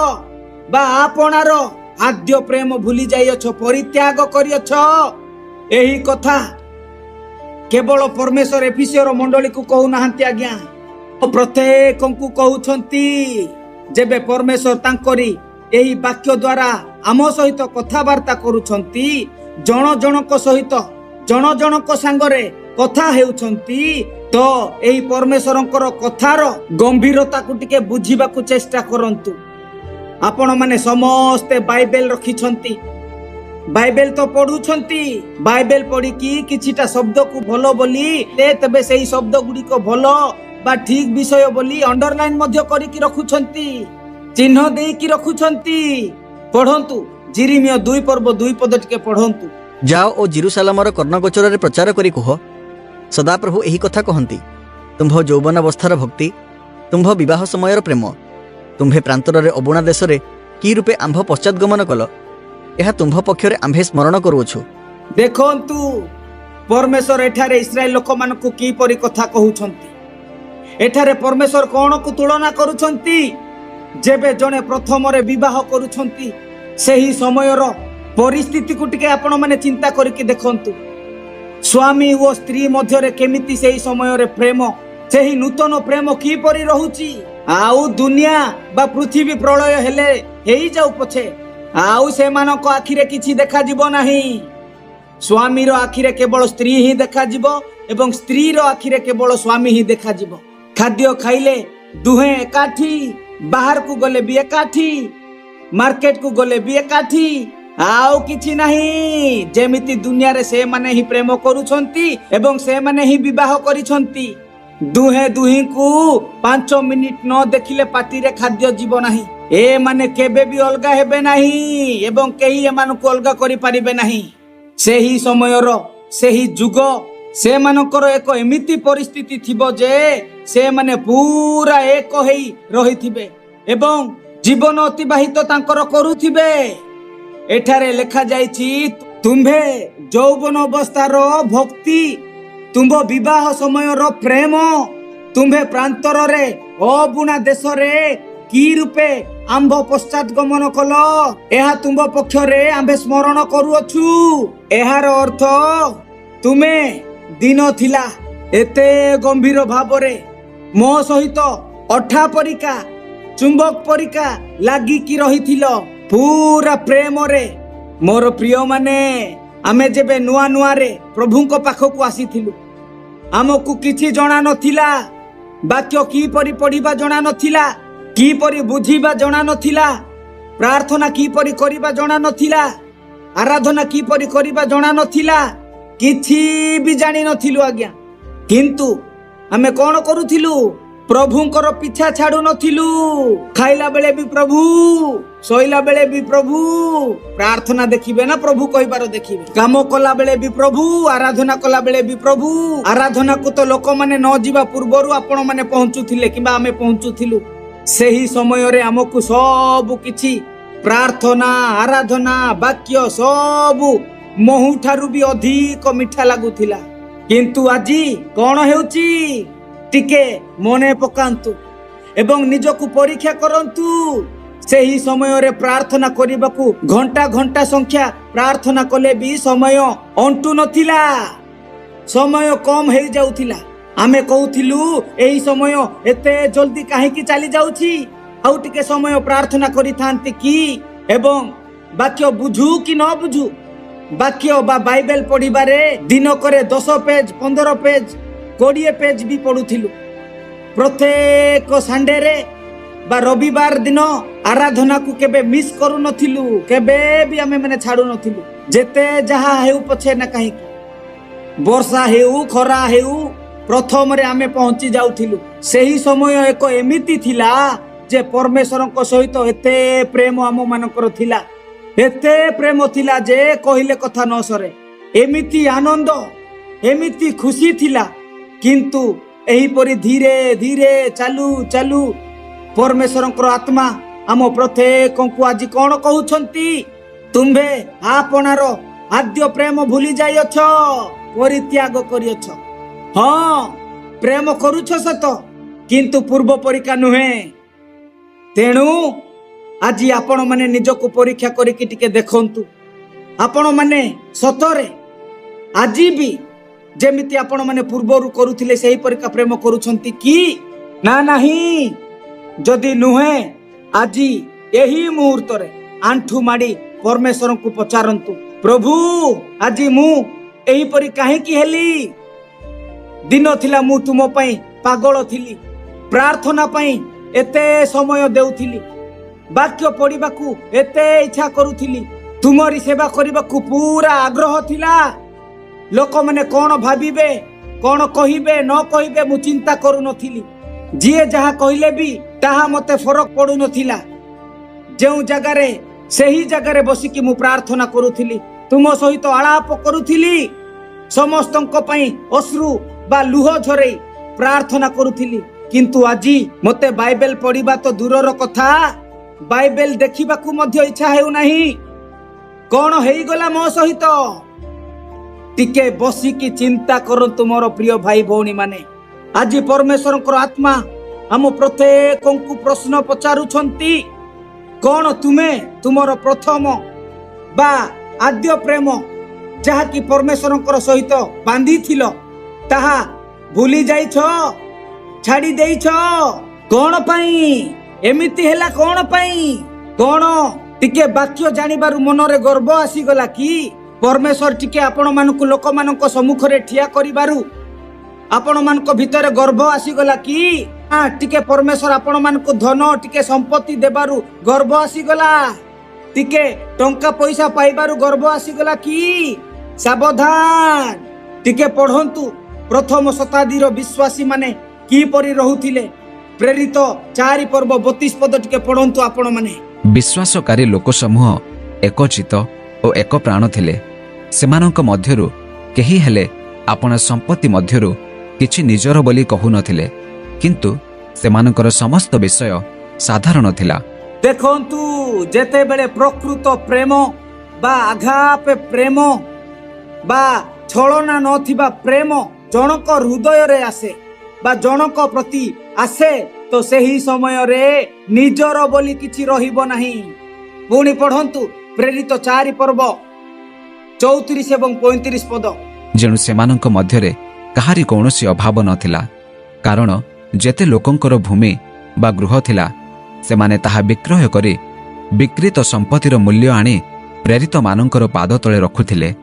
ବା ଆପଣାର ଆଦ୍ୟ ପ୍ରେମ ଭୁଲି ଯାଇଅଛ, ପରିତ୍ୟାଗ କରିଅଛ। ଏହି କଥା କେବଳ ପରମେଶ୍ୱର ଏଫିସିୟର ମଣ୍ଡଳୀକୁ କହୁନାହାନ୍ତି ଆଜ୍ଞା, ପ୍ରତ୍ୟେକଙ୍କୁ କହୁଛନ୍ତି। ଯେବେ ପରମେଶ୍ୱର ତାଙ୍କରି ଏହି ବାକ୍ୟ ଦ୍ୱାରା ଆମ ସହିତ କଥାବାର୍ତ୍ତା କରୁଛନ୍ତି, ଜଣ ଜଣଙ୍କ ସହିତ ଜଣ ଜଣଙ୍କ ସାଙ୍ଗରେ କଥା ହେଉଛନ୍ତି, ତ ଏହି ପରମେଶ୍ୱରଙ୍କର କଥାର ଗମ୍ଭୀରତାକୁ ଟିକେ ବୁଝିବାକୁ ଚେଷ୍ଟା କରନ୍ତୁ। ଆପଣମାନେ ସମସ୍ତେ ବାଇବେଲ ରଖିଛନ୍ତି, ବାଇବେଲ ତ ପଢୁଛନ୍ତି, ବାଇବେଲ ପଢିକି କିଛିଟା ଶବ୍ଦକୁ ଭଲ ବୋଲି, ତେବେ ସେହି ଶବ୍ଦ ଗୁଡ଼ିକ ଭଲ ବା ଠିକ ବିଷୟ ବୋଲି ଅଣ୍ଡରଲାଇନ ମଧ୍ୟ କରିକି ରଖୁଛନ୍ତି, ଚିହ୍ନ ଦେଇକି ରଖୁଛନ୍ତି। ପଢନ୍ତୁ ଜିରିମିୟ 2:2 ଟିକେ ପଢନ୍ତୁ। ଯାଅ ଓ ଜିରୁସାଲାମର କର୍ଣ୍ଣଗୋଚରରେ ପ୍ରଚାର କରି କୁହ, ସଦାପ୍ରଭୁ ଏହି କଥା କହନ୍ତି, ତୁମ୍ଭ ଯୌବନାବସ୍ଥାର ଭକ୍ତି, ତୁମ୍ଭ ବିବାହ ସମୟର ପ୍ରେମ, ତୁମ୍ଭେ ପ୍ରାନ୍ତରରେ ଅବୁଣା ଦେଶରେ କି ରୂପେ ଆମ୍ଭ ପଶ୍ଚାତଗମନ କଲ, ଏହା ତୁମ୍ଭ ପକ୍ଷରେ ଆମ୍ଭେ ସ୍ମରଣ କରୁଅଛୁ। ଦେଖନ୍ତୁ ପରମେଶ୍ୱର ଏଠାରେ ଇସ୍ରାଏଲ ଲୋକମାନଙ୍କୁ କିପରି କଥା କହୁଛନ୍ତି। ଏଠାରେ ପରମେଶ୍ୱର କଣକୁ ତୁଳନା କରୁଛନ୍ତି? ଯେବେ ଜଣେ ପ୍ରଥମରେ ବିବାହ କରୁଛନ୍ତି, ସେହି ସମୟର ପରିସ୍ଥିତିକୁ ଟିକେ ଆପଣମାନେ ଚିନ୍ତା କରିକି ଦେଖନ୍ତୁ। ସ୍ୱାମୀ ଓ ସ୍ତ୍ରୀ ମଧ୍ୟରେ କେମିତି ସେହି ସମୟରେ ପ୍ରେମ, ସେହି ନୂତନ ପ୍ରେମ କିପରି ରହୁଛି। ଆଉ ଦୁନିଆ ବା ପୃଥିବୀ ପ୍ରଳୟ ହେଲେ ହେଇଯାଉ ପଛେ, ଆଉ ସେମାନଙ୍କ ଆଖିରେ କିଛି ଦେଖାଯିବ ନାହିଁ। ସ୍ୱାମୀର ଆଖିରେ କେବଳ ସ୍ତ୍ରୀ ହିଁ ଦେଖାଯିବ ଏବଂ ସ୍ତ୍ରୀର ଆଖିରେ କେବଳ ସ୍ୱାମୀ ହିଁ ଦେଖାଯିବ। ଖାଦ୍ୟ ଖାଇଲେ ଦୁହେଁ ଏକାଠି, ବାହାରକୁ ଗଲେ ବି ଏକାଠି, ମାର୍କେଟକୁ ଗଲେ ବି ଏକାଠି, ଆଉ କିଛି ନାହିଁ। ଯେମିତି ଦୁନିଆରେ ସେମାନେ ହିଁ ପ୍ରେମ କରୁଛନ୍ତି ଏବଂ ସେମାନେ ହିଁ ବିବାହ କରିଛନ୍ତି। ଦୁହେଁ ଦୁହିଁଙ୍କୁ 5 ମିନିଟ ନ ଦେଖିଲେ ପାଟିରେ ଖାଦ୍ୟ ଯିବ ନାହିଁ। ଏମାନେ କେବେ ବି ଅଲଗା ହେବେ ନାହିଁ ଏବଂ କେହି ଏମାନଙ୍କୁ ଅଲଗା କରିପାରିବେ ନାହିଁ। ସେହି ସମୟର ସେହି ଯୁଗ ସେମାନଙ୍କର ଏକ ଏମିତି ପରିସ୍ଥିତି ଥିବ ଯେ ସେମାନେ ପୁରା ଏକ ହେଇ ରହିଥିବେ ଏବଂ ଜୀବନ ଅତିବାହିତ ତାଙ୍କର କରୁଥିବେ। ଏଠାରେ ଲେଖାଯାଇଛି, ତୁମ୍ଭେ ଯୌବନ ଅବସ୍ଥାର ଭକ୍ତି, ତୁମ୍ଭ ବିବାହ ସମୟର ପ୍ରେମ, ତୁମ୍ଭେ ପ୍ରାନ୍ତରରେ ଅବୁଣା ଦେଶରେ କି ରୂପେ ଆମ୍ଭ ପଶ୍ଚାତ ଗମନ କଲ, ଏହା ତୁମ୍ଭ ପକ୍ଷରେ ଆମ୍ଭେ ସ୍ମରଣ କରୁଅଛୁ। ଏହାର ଅର୍ଥ ତୁମେ ଦିନ ଥିଲା ଏତେ ଗମ୍ଭୀର ଭାବରେ ମୋ ସହିତ ଅଠା ପରିକା ଚୁମ୍ବକ ପରିକା ଲାଗିକି ରହିଥିଲ, ପୁରା ପ୍ରେମରେ। ମୋର ପ୍ରିୟ ମାନେ, ଆମେ ଯେବେ ନୂଆ ନୂଆରେ ପ୍ରଭୁଙ୍କ ପାଖକୁ ଆସିଥିଲୁ, ଆମକୁ କିଛି ଜଣା ନଥିଲା। ବାକ୍ୟ କିପରି ପଢିବା ଜଣା ନଥିଲା, କିପରି ବୁଝିବା ଜଣା ନଥିଲା, ପ୍ରାର୍ଥନା କିପରି କରିବା ଜଣା ନଥିଲା, ଆରାଧନା କିପରି କରିବା ଜଣା ନଥିଲା, କିଛି ବି ଜାଣି ନଥିଲୁ ଆଜ୍ଞା। କିନ୍ତୁ ଆମେ କଣ କରୁଥିଲୁ? ପ୍ରଭୁଙ୍କର ପିଛା ଛାଡୁ ନଥିଲୁ। ଖାଇଲା ବେଳେ ବି ପ୍ରଭୁ, ଶୋଇଲା ବେଳେ ବି ପ୍ରଭୁ। ପ୍ରାର୍ଥନା ଦେଖିବେ ନା ପ୍ରଭୁ କହିବାର ଦେଖିବେ। କାମ କଲା ବେଳେ ବି ପ୍ରଭୁ, ଆରାଧନା କଲା ବେଳେ ବି ପ୍ରଭୁ। ଆରାଧନାକୁ ତ ଲୋକମାନେ ନ ଯିବା ପୂର୍ବରୁ ଆପଣ ମାନେ ପହଞ୍ଚୁଥିଲେ କିମ୍ବା ଆମେ ପହଞ୍ଚୁଥିଲୁ। ସେହି ସମୟରେ ଆମକୁ ସବୁ କିଛି ପ୍ରାର୍ଥନା, ଆରାଧନା, ବାକ୍ୟ ସବୁ ମହୁ ଠାରୁ ବି ଅଧିକ ମିଠା ଲାଗୁଥିଲା। କିନ୍ତୁ ଆଜି କଣ ହେଉଛି? ଟିକେ ମନେ ପକାନ୍ତୁ ଏବଂ ନିଜକୁ ପରୀକ୍ଷା କରନ୍ତୁ। ସେହି ସମୟରେ ପ୍ରାର୍ଥନା କରିବାକୁ ଘଣ୍ଟା ଘଣ୍ଟା ସଂଖ୍ୟା ପ୍ରାର୍ଥନା କଲେ ବି ସମୟ ଅଣ୍ଟୁ ନଥିଲା, ସମୟ କମ ହେଇଯାଉଥିଲା। ଆମେ କହୁଥିଲୁ ଏହି ସମୟ ଏତେ ଜଲ୍ଦି କାହିଁକି ଚାଲି ଯାଉଛି, ଆଉ ଟିକେ ସମୟ ପ୍ରାର୍ଥନା କରିଥାନ୍ତି କି। ଏବଂ ବାକ୍ୟ ବୁଝୁ କି ନ ବୁଝୁ, ବାକ୍ୟ ବା ବାଇବେଲ ପଢିବାରେ ଦିନକରେ 10 ପେଜ, 15 ପେଜ, 20 ପେଜ ବି ପଢୁଥିଲୁ। ପ୍ରତ୍ୟେକ ସଣ୍ଡେରେ ବା ରବିବାର ଦିନ ଆରାଧନାକୁ କେବେ ମିସ୍ କରୁନଥିଲୁ, କେବେ ବି ଆମେ ମାନେ ଛାଡୁ ନଥିଲୁ। ଯେତେ ଯାହା ହେଉ ପଛେ ନା କାହିଁକି, ବର୍ଷା ହେଉ ଖରା ହେଉ, ପ୍ରଥମରେ ଆମେ ପହଞ୍ଚି ଯାଉଥିଲୁ। ସେହି ସମୟ ଏକ ଏମିତି ଥିଲା ଯେ ପରମେଶ୍ୱରଙ୍କ ସହିତ ଏତେ ପ୍ରେମ ଆମ ମାନଙ୍କର ଥିଲା, ଏତେ ପ୍ରେମ ଥିଲା ଯେ କହିଲେ କଥା ନ ସରେ। ଏମିତି ଆନନ୍ଦ, ଏମିତି ଖୁସି ଥିଲା। କିନ୍ତୁ ଏହିପରି ଧୀରେ ଧୀରେ ଚାଲୁ ଚାଲୁ ପରମେଶ୍ୱରଙ୍କର ଆତ୍ମା ଆମ ପ୍ରତ୍ୟେକଙ୍କୁ ଆଜି କଣ କହୁଛନ୍ତି? ତୁମ୍ଭେ ଆପଣାର ଆଦ୍ୟ ପ୍ରେମ ଭୁଲି ଯାଇଅଛ, ପରିତ୍ୟାଗ କରିଅଛ। ହଁ, ପ୍ରେମ କରୁଛ ସତ, କିନ୍ତୁ ପୂର୍ବ ପରିକା ନୁହେଁ। ତେଣୁ ଆଜି ଆପଣ ମାନେ ନିଜକୁ ପରୀକ୍ଷା କରିକି ଟିକେ ଦେଖନ୍ତୁ, ଆପଣ ମାନେ ସତରେ ଆଜି ବି ଯେମିତି ଆପଣ ମାନେ ପୂର୍ବରୁ କରୁଥିଲେ ସେହି ପରିକା ପ୍ରେମ କରୁଛନ୍ତି କି ନା ନାହିଁ? ଯଦି ନୁହେଁ, ଆଜି ଏହି ମୁହୂର୍ତ୍ତରେ ଆଣ୍ଠୁ ମାଡ଼ି ପରମେଶ୍ୱରଙ୍କୁ ପଚାରନ୍ତୁ, ପ୍ରଭୁ ଆଜି ମୁଁ ଏହିପରି କାହିଁକି ହେଲି? ଦିନ ଥିଲା ମୁଁ ତୁମ ପାଇଁ ପାଗଳ ଥିଲି, ପ୍ରାର୍ଥନା ପାଇଁ ଏତେ ସମୟ ଦେଉଥିଲି, ବାକ୍ୟ ପଢିବାକୁ ଏତେ ଇଚ୍ଛା କରୁଥିଲି, ତୁମରି ସେବା କରିବାକୁ ପୁରା ଆଗ୍ରହ ଥିଲା। ଲୋକମାନେ କଣ ଭାବିବେ, କଣ କହିବେ ନ କହିବେ ମୁଁ ଚିନ୍ତା କରୁନଥିଲି। ଯିଏ ଯାହା କହିଲେ ବି ତାହା ମତେ ଫରକ ପଡୁନଥିଲା। ଯେଉଁ ଜାଗାରେ ସେହି ଜାଗାରେ ବସିକି ମୁଁ ପ୍ରାର୍ଥନା କରୁଥିଲି, ତୁମ ସହିତ ଆଳାପ କରୁଥିଲି, ସମସ୍ତଙ୍କ ପାଇଁ ଅଶ୍ରୁ ବା ଲୁହ ଝରେଇ ପ୍ରାର୍ଥନା କରୁଥିଲି। କିନ୍ତୁ ଆଜି ମତେ ବାଇବେଲ ପଢିବା ତ ଦୂରର କଥା, ବାଇବେଲ ଦେଖିବାକୁ ମଧ୍ୟ ଇଚ୍ଛା ହେଉନାହିଁ। କଣ ହେଇଗଲା ମୋ ସହିତ? ଟିକେ ବସିକି ଚିନ୍ତା କରନ୍ତୁ ମୋର ପ୍ରିୟ ଭାଇ ଭଉଣୀ ମାନେ। ଆଜି ପରମେଶ୍ୱରଙ୍କର ଆତ୍ମା ଆମ ପ୍ରତ୍ୟେକଙ୍କୁ ପ୍ରଶ୍ନ ପଚାରୁଛନ୍ତି, କଣ ତୁମେ ତୁମର ପ୍ରଥମ ବା ଆଦ୍ୟ ପ୍ରେମ ଯାହାକି ପରମେଶ୍ୱରଙ୍କର ସହିତ ବାନ୍ଧିଥିଲ ତାହା ଭୁଲି ଯାଇଛ, ଛାଡି ଦେଇଛ? କଣ ପାଇଁ ଏମିତି ହେଲା? କଣ ପାଇଁ? କଣ ଟିକେ ବାକ୍ୟ ଜାଣିବାରୁ ମନରେ ଗର୍ବ ଆସିଗଲା କି? ପରମେଶ୍ୱର ଟିକେ ଆପଣ ମାନଙ୍କୁ ଲୋକମାନଙ୍କ ସମ୍ମୁଖରେ ଠିଆ କରିବାରୁ ଆପଣ ମାନଙ୍କ ଭିତରେ ଗର୍ବ ଆସିଗଲା କି? ଟିକେ ପରମେଶ୍ୱର ଆପଣ ମାନଙ୍କୁ ଧନ, ଟିକେ ସମ୍ପତ୍ତି ଦେବାରୁ ଗର୍ବ ଆସିଗଲା? ଟିକେ ଟଙ୍କା ପଇସା ପାଇବାରୁ ଗର୍ବ ଆସିଗଲା କି? ସାବଧାନ, ଟିକେ ପଢନ୍ତୁ ପ୍ରଥମ ଶତାବ୍ଦୀର ବିଶ୍ୱାସୀ ମାନେ କିପରି ରହୁଥିଲେ। ପ୍ରେରିତ 4 ପର୍ବ 32 ପଦ ଟିକେ ପଢନ୍ତୁ ଆପଣ ମାନେ। ବିଶ୍ୱାସକାରୀ ଲୋକ ସମୂହ ଏକଚିତ ଓ ଏକ ପ୍ରାଣ ଥିଲେ। ସେମାନଙ୍କ ମଧ୍ୟରୁ କେହି ହେଲେ ଆପଣ ସମ୍ପତ୍ତି ମଧ୍ୟରୁ କିଛି ନିଜର ବୋଲି କହୁନଥିଲେ, କିନ୍ତୁ ସେମାନଙ୍କର ସମସ୍ତ ବିଷୟ ସାଧାରଣ ଥିଲା। ଦେଖନ୍ତୁ, ଯେତେବେଳେ ପ୍ରକୃତ ପ୍ରେମ ବା ଆଘାପେ ପ୍ରେମ ବା ଛଳନା ନଥିବା ପ୍ରେମ ଜଣକ ହୃଦୟରେ ଆସେ, बा जनक प्रति आसे तो सही समय रे निजर बोली किछि रहिबो नाही। पुणी पढ़ंतु प्रेरित 4 पर्व 34 एवं 35 पद। जेणु सेमानंक मध्यरे काहारी कौणसी अभाव नथिला, कारण जेते लोकंकर भूमि बा गृह थिला सेमाने ताहा विक्रय करी विक्रीत संपत्तिर मूल्य आनी प्रेरित मानंकर पाद तले रखुथिले,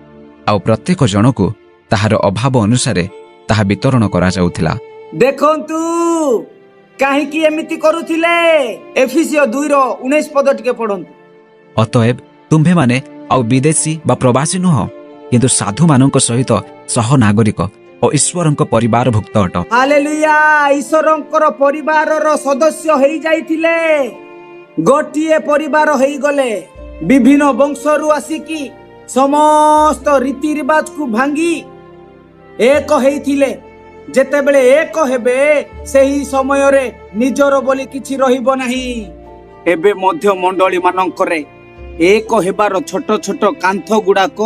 आउ प्रत्येक जनकु ताहार अभाव अनुसारे ताहा वितरण करा जाउथिला। देखंतु काहेकि एमिति करूथिले। एफिसियो 2:19 पद टिके पढ़ंतु। अतएव तुम्भे माने आउ विदेशी बा प्रवासी नुह, किंतु साधु मानंक सहित सह नागरिक और ईश्वरंक परिवार भुक्त अट। हालेलुया। ईश्वरंकर परिवारर सदस्य हेई जाइथिले, गोटिए परिवार हेई गले। विभिन्न वंशरु आसिकी समस्त रीति रिवाज को भांगी एक हेइथिले। जेतेबेले एक हेबे सेही समय रे निजर बोली किछि रहिबो नाही। एबे मध्य मंडली मानंकरे एक हेबार छोट छोट कांथ गुड़ाक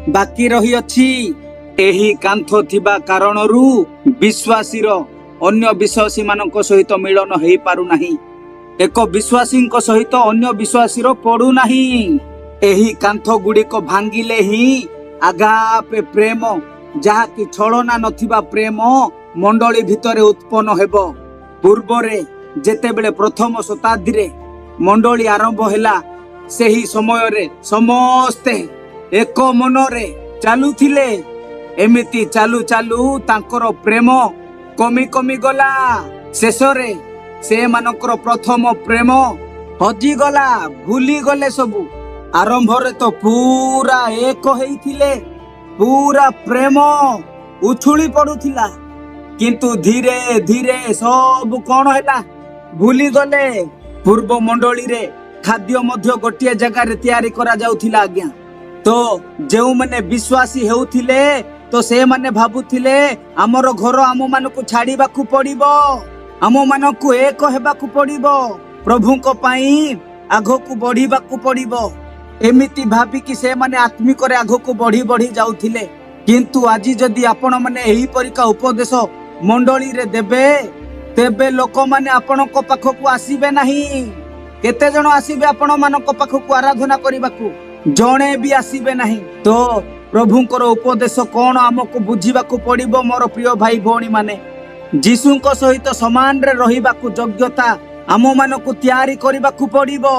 बाकी रही अछि। एही कांथ थिबा कारणरू विश्वासीर अन्य विश्वासी मानक सहित मिलन हेई पारु नाही। एक विश्वासी सहित अन्य विश्वासीर पड़ू नाही। एही कांथ गुड़िक भांगिले ही आगापे प्रेम, जहा कि छलना नथिबा प्रेम मंडली भितरे उत्पन्न हेबो। पूर्वरे जेतेबेले प्रथम शताब्दी रे मंडली आरंभ हैला, सेही समय रे समस्ते एक मनरे चालुथिले। एमिति चालू चालू तांकर प्रेम कमी कमी गला। शेषरे से मानकर प्रथम प्रेम हजी गला, भूली गले सबू। आरंभ रे तो पूरा एक हेइथिले, पूरा प्रेम उछुली पड़ुथिला, किंतु धीरे धीरे सब कौन हैला भूली गले। पूर्व मंडली रे खाद्य मध्य गोटिए जगह रे तैयारी करा जाउथिला आज्ञा। तो जेउ माने विश्वासी हेउथिले तो से माने भाबुथिले हमर घर आम मानकु छाड़ीबाकू पड़िबो, आम मानकु एक हेबाकू पड़िबो, प्रभुଙ୍କ ପାଇଁ आगकू बढ़ीबाकू पड़िबो। एमिति भाबी कि से माने आत्मिक रे आगकू बढ़ी बढ़ी जाउथिले। किंतु आज जदि आपण माने एही परिका उपदेश मंडली रे देबे, तेबे लोक माने आपणक पाखकू आसीबे नाही। केते जण आसीबे आपण मानक पाखकू आराधना करिबाकू, जणे भी आसीबे नाही। तो प्रभुंकर उपदेश कौन आमको बुझीबाकू पड़िबो। मोर प्रिय भाई भौणी माने, जीशुंक सहित समान रे रहिबाकू योग्यता आम मानकू तैयारी करिबाकू पड़िबो।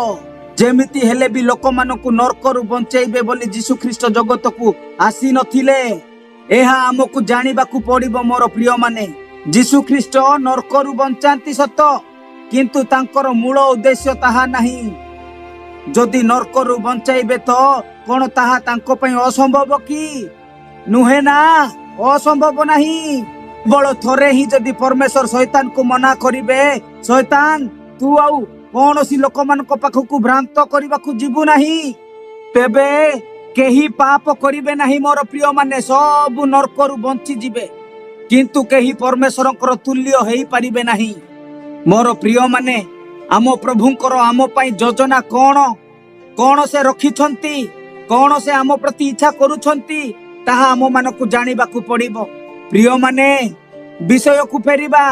जेमिति हेले भी लोक मानकू नरकरू बंचेइबे बोली जीशु ख्रीष्ट जगत को आसी नथिले। एहा आमको जानिबाकू पड़िबो। मोर प्रिय माने, जीशु ख्रीष्ट नरकरू बंचांती सत, किंतु तांकर मूल उद्देश्य ताहा नाही। जदि नरकरू बंचाइबे तो कौन ताहा तांको पई असंभव कि नुहे ना? असंभव नाही। बड़ थरे ही जदि परमेश्वर शैतान को मना करिबे, शैतान तू आउ कौनसी लोक मानक पाखकू भ्रांत करिबाकू जीवु नाही, तेबे केही पाप करिबे नाही। मोर प्रिय माने, सब नरकरू बंची जिबे, किंतु केही परमेश्वरंकर तुल्य हेई पारिबे नाही। मोर प्रिय माने, आम प्रभुंकर आम पई योजना कौन कौन से रखिछंती, कौन से आम प्रति इच्छा करूछंती, ताहा आम मानकू जानिबाकू पड़िबो। प्रिय माने, विषय को फेरिबा।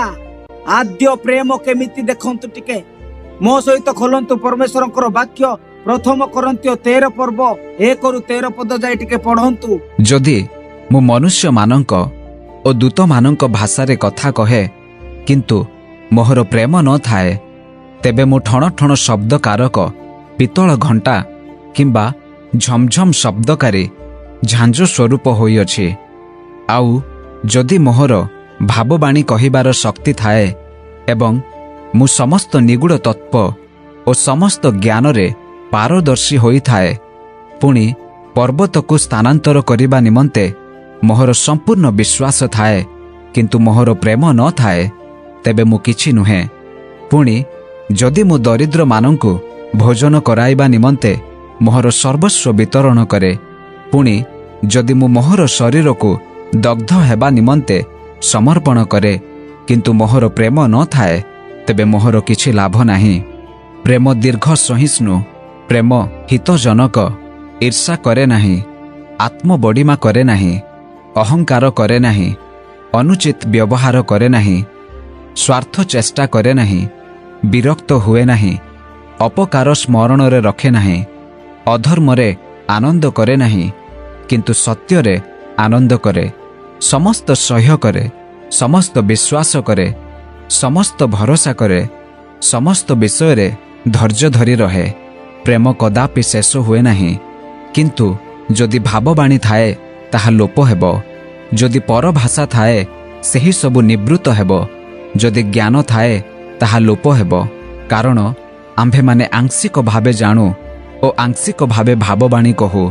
आद्य प्रेम केमिति देखंतु टिके मो सहित खोलंतु परमेश्वरंकर वाक्य प्रथम करंतियो 13 पर्व 1 ରୁ 13 पद जाय टिके पढ़ंतु। जदि मु मनुष्य मानंक ओ दूत मानंक भाषा रे कथा कहे, किंतु मोहर प्रेम न थाए, तेबे मु ठण ठण शब्दकारक पितल घंटा किंबा झमझम शब्दकारी झांझ स्वरूप होइअछि। आउ जदि मोहर भावबाणी कहिबार शक्ति थाए एवं मु समस्त निगूढ़ तत्व और समस्त ज्ञान रे पारदर्शी होई थाए, पुणी पर्वत को स्थानांतर करिबा निमंते मोहर संपूर्ण विश्वास थाए, किंतु मोहर प्रेम न थाए, तेबे मु किछि नुहे। पुणी जदि मु दरिद्र मानंकु भोजन कराइबा निमंते मोहर सर्वस्व वितरण करे, पुणी जदि मु मोहर शरीर को दग्ध हेबा निमंते समर्पण करे, किंतु मोहर प्रेम न थाए, तेबे मोहर किछि लाभ नाही। प्रेम दीर्घ सहिष्णु, प्रेम हितजनक, ईर्षा करे नाही, आत्मबड़िमा करे नाही, अहंकार करे नाही, अनुचित व्यवहार करे नाही, ସ୍ୱାର୍ଥ ଚେଷ୍ଟା କରେ ନାହିଁ, ବିରକ୍ତ ହୁଏ ନାହିଁ, ଅପକାର ସ୍ମରଣରେ ରଖେ ନାହିଁ, ଅଧର୍ମରେ ଆନନ୍ଦ କରେ ନାହିଁ, କିନ୍ତୁ ସତ୍ୟରେ ଆନନ୍ଦ କରେ, ସମସ୍ତ ସହ୍ୟ କରେ, ସମସ୍ତ ବିଶ୍ୱାସ କରେ, ସମସ୍ତ ଭରସା କରେ, ସମସ୍ତ ବିଷୟରେ ଧୈର୍ଯ୍ୟ ଧରି ରହେ। ପ୍ରେମ କଦାପି ଶେଷ ହୁଏ ନାହିଁ। କିନ୍ତୁ ଯଦି ଭାବବାଣୀ ଥାଏ ତାହା ଲୋପ ହେବ, ଯଦି ପରଭାଷା ଥାଏ ସେହି ସବୁ ନିବୃତ୍ତ ହେବ, ଯଦି ଜ୍ଞାନ ଥାଏ ତାହା ଲୋପ ହେବ। କାରଣ ଆମ୍ଭେମାନେ ଆଂଶିକ ଭାବେ ଜାଣୁ ଓ ଆଂଶିକ ଭାବେ ଭାବବାଣୀ କହୁ।